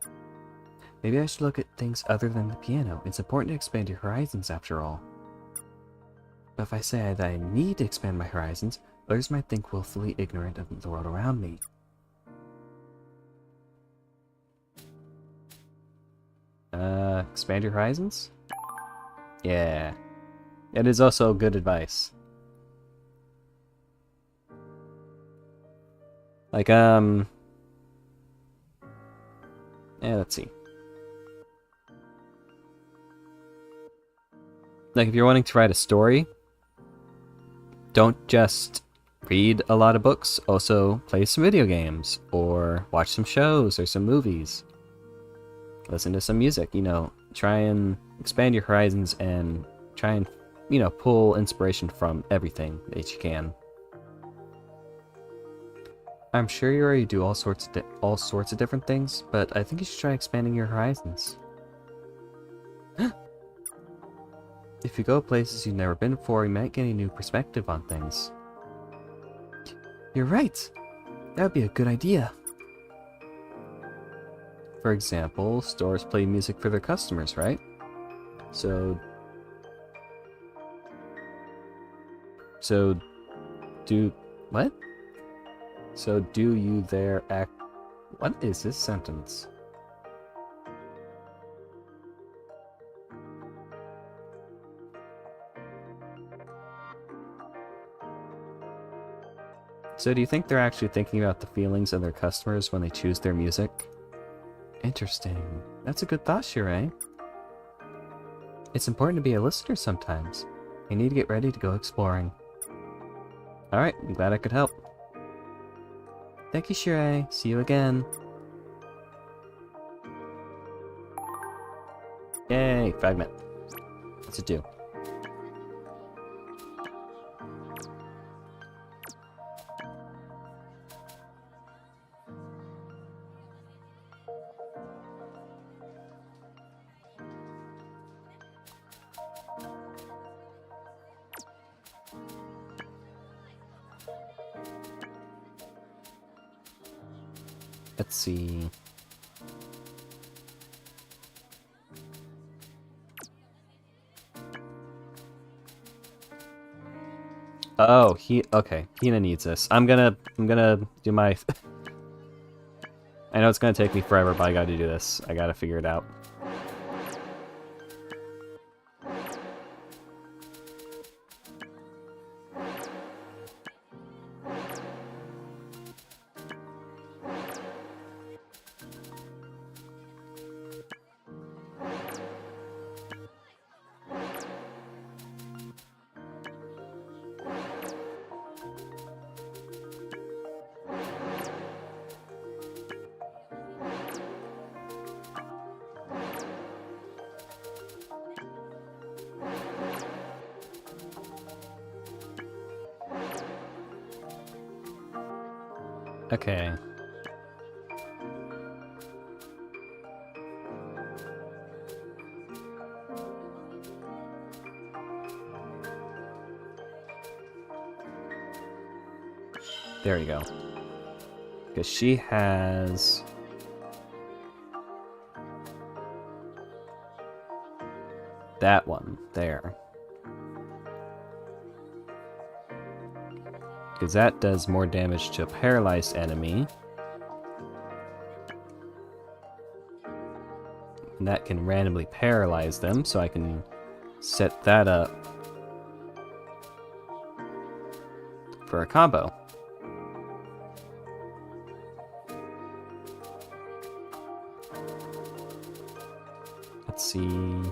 Maybe I should look at things other than the piano. It's important to expand your horizons, after all. But if I say that I need to expand my horizons, others might think willfully ignorant of the world around me. Expand your horizons? Yeah. It is also good advice. Like, yeah, let's see. Like, if you're wanting to write a story, don't just read a lot of books, also play some video games, or watch some shows or some movies. Listen to some music, try and expand your horizons and try and, pull inspiration from everything that you can. I'm sure you already do all sorts of different things, but I think you should try expanding your horizons. If you go places you've never been before, you might get a new perspective on things. You're right! That would be a good idea. For example, stores play music for their customers, right? So do you there act... What is this sentence? So do you think they're actually thinking about the feelings of their customers when they choose their music? Interesting. That's a good thought, Shirei. It's important to be a listener sometimes. You need to get ready to go exploring. Alright, I'm glad I could help. Thank you, Shirei. See you again. Yay, fragment. What's it do? Let's see. Oh, okay. Hina needs this. I'm gonna do my I know it's gonna take me forever, but I gotta do this. I gotta figure it out. Okay. There you go. Because she has... that one there. Because that does more damage to a paralyzed enemy. And that can randomly paralyze them, so I can set that up for a combo. Let's see.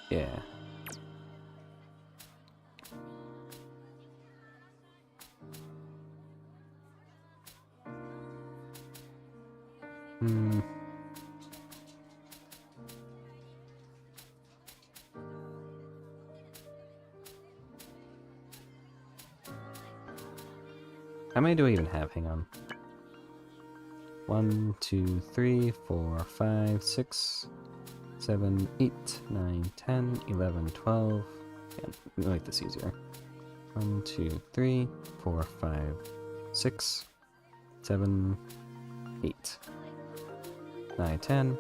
Yeah. Hmm. How many do I even have? Hang on. 1, 2, 3, 4, 5, 6, 7, 8, 9, 10, 11, 12. Yeah, let me make this easier. 1, 2, 3, 4, 5, 6, 7, 8, 9, 10,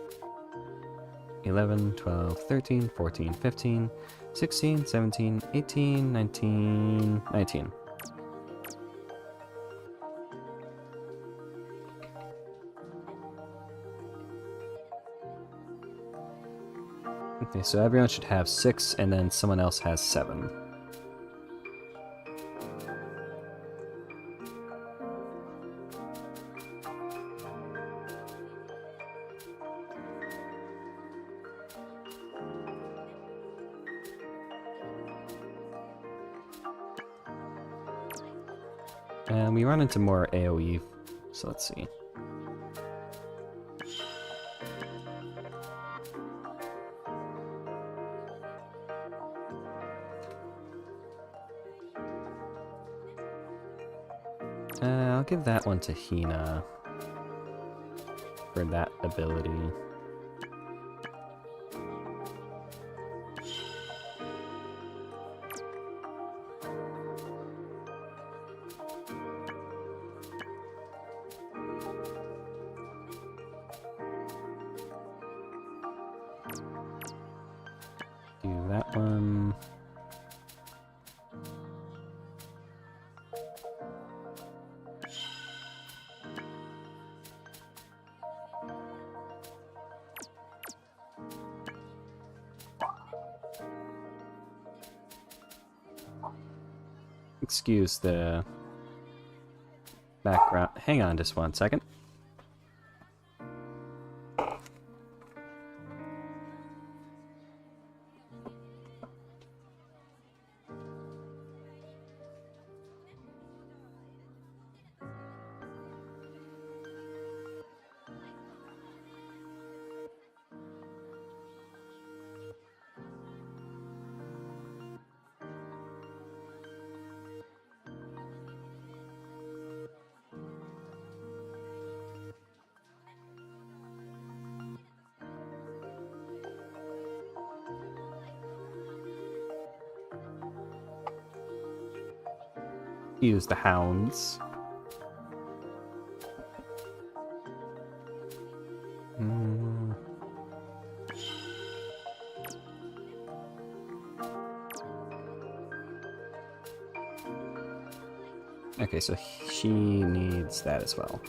11, 12, 13, 14, 15, 16, 17, 18, 19, 19. Okay, so everyone should have 6, and then someone else has 7. And we run into more AoE, so let's see. I'll give that one to Hina for that ability. Do that one. Excuse the background. Hang on just 1 second. Use the hounds. Mm. Okay, so she needs that as well.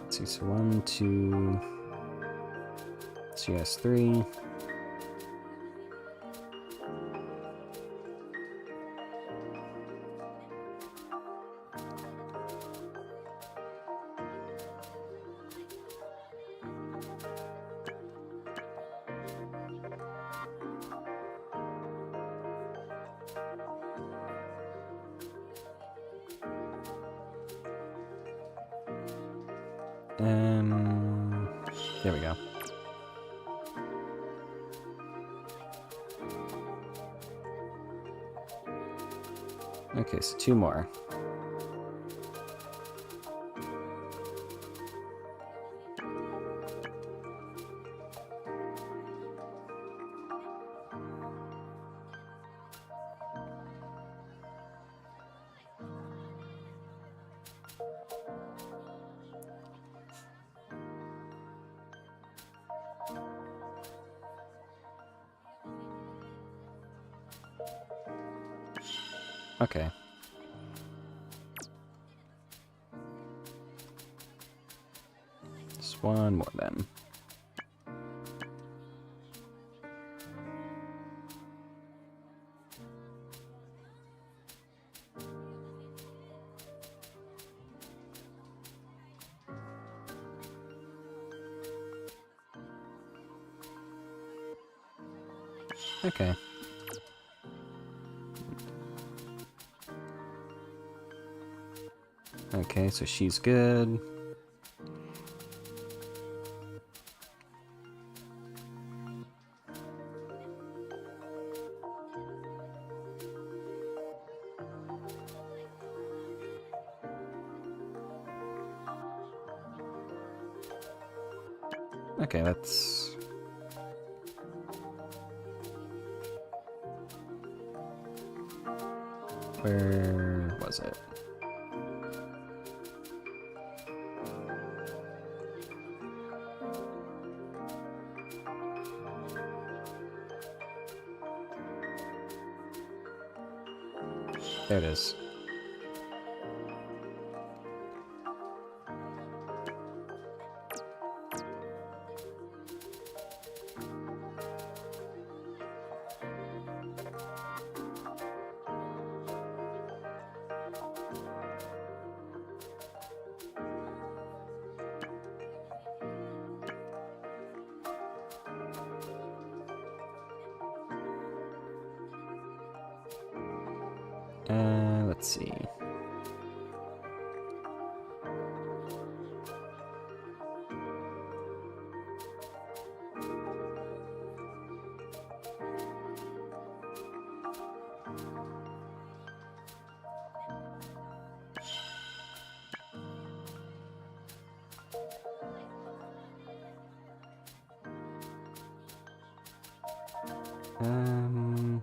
Let's see, so 1, 2. She has 3. There we go. Okay, so 2 more. Okay. Just one more then. Okay. Okay, so she's good. Okay, that's... Where was it? There it is. Let's see. Um...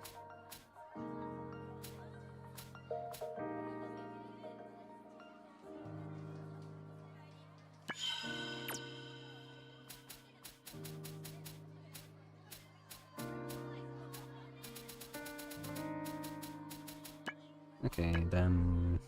Okay, then...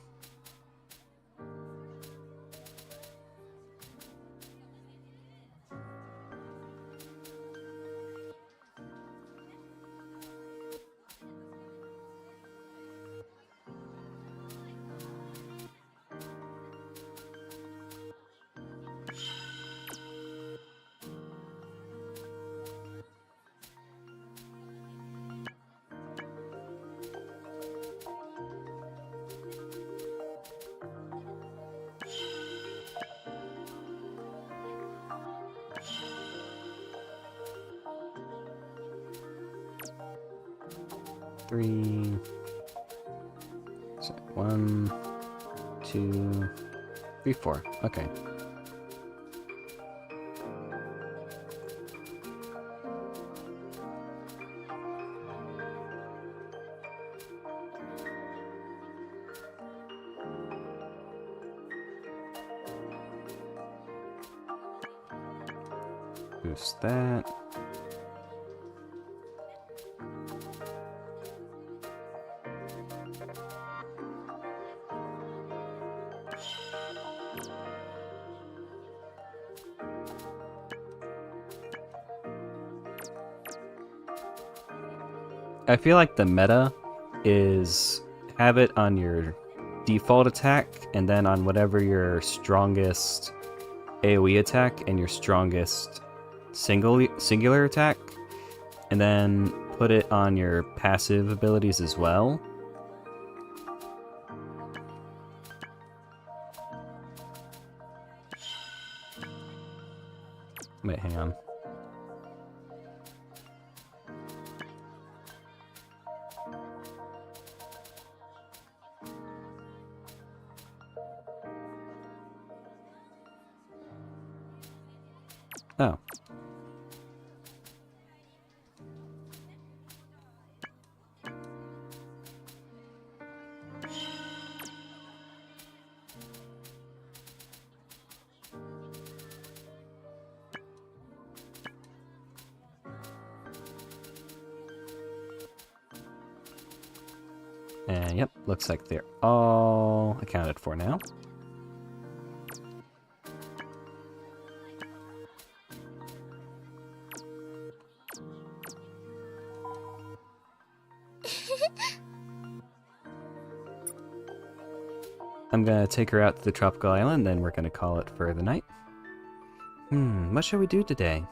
Three... So, 1, 2, 3, 4. Okay. Boost that. I feel like the meta is have it on your default attack and then on whatever your strongest AoE attack and your strongest singular attack, and then put it on your passive abilities as well. Wait, hang on. Oh. And yep, looks like they're all accounted for now. I'm gonna take her out to the tropical island, then we're gonna call it for the night. What shall we do today?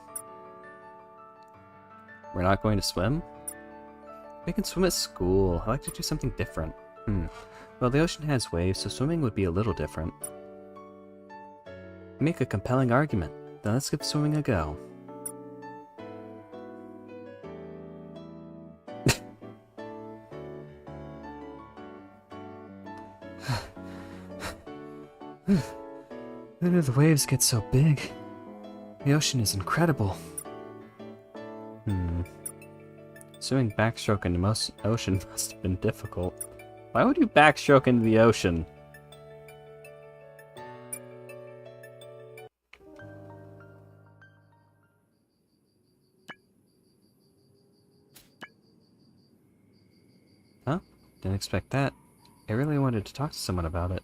We're not going to swim? We can swim at school. I like to do something different. Well, the ocean has waves, so swimming would be a little different. Make a compelling argument. Then let's give swimming a go. When do the waves get so big? The ocean is incredible. Swimming backstroke into most ocean must have been difficult. Why would you backstroke into the ocean? Huh? Didn't expect that. I really wanted to talk to someone about it.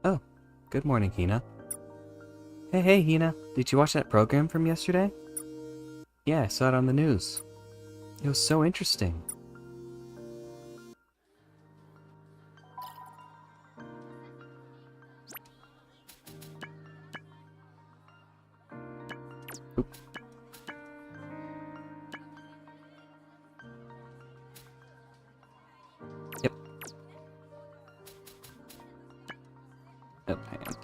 Oh, good morning, Hina. Hey, Hina. Did you watch that program from yesterday? Yeah, I saw it on the news. It was so interesting. Oop. Yep. Oh, hang on.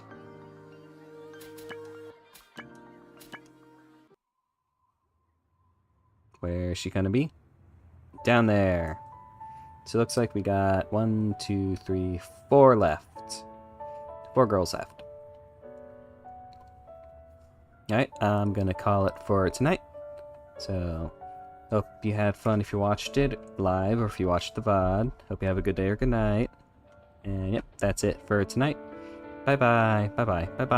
Where's she gonna be? Down there. So it looks like we got 1, 2, 3, 4 left. 4 girls left. Alright, I'm gonna call it for tonight. So, hope you had fun if you watched it live or if you watched the VOD. Hope you have a good day or good night. And yep, that's it for tonight. Bye bye, bye bye, bye bye.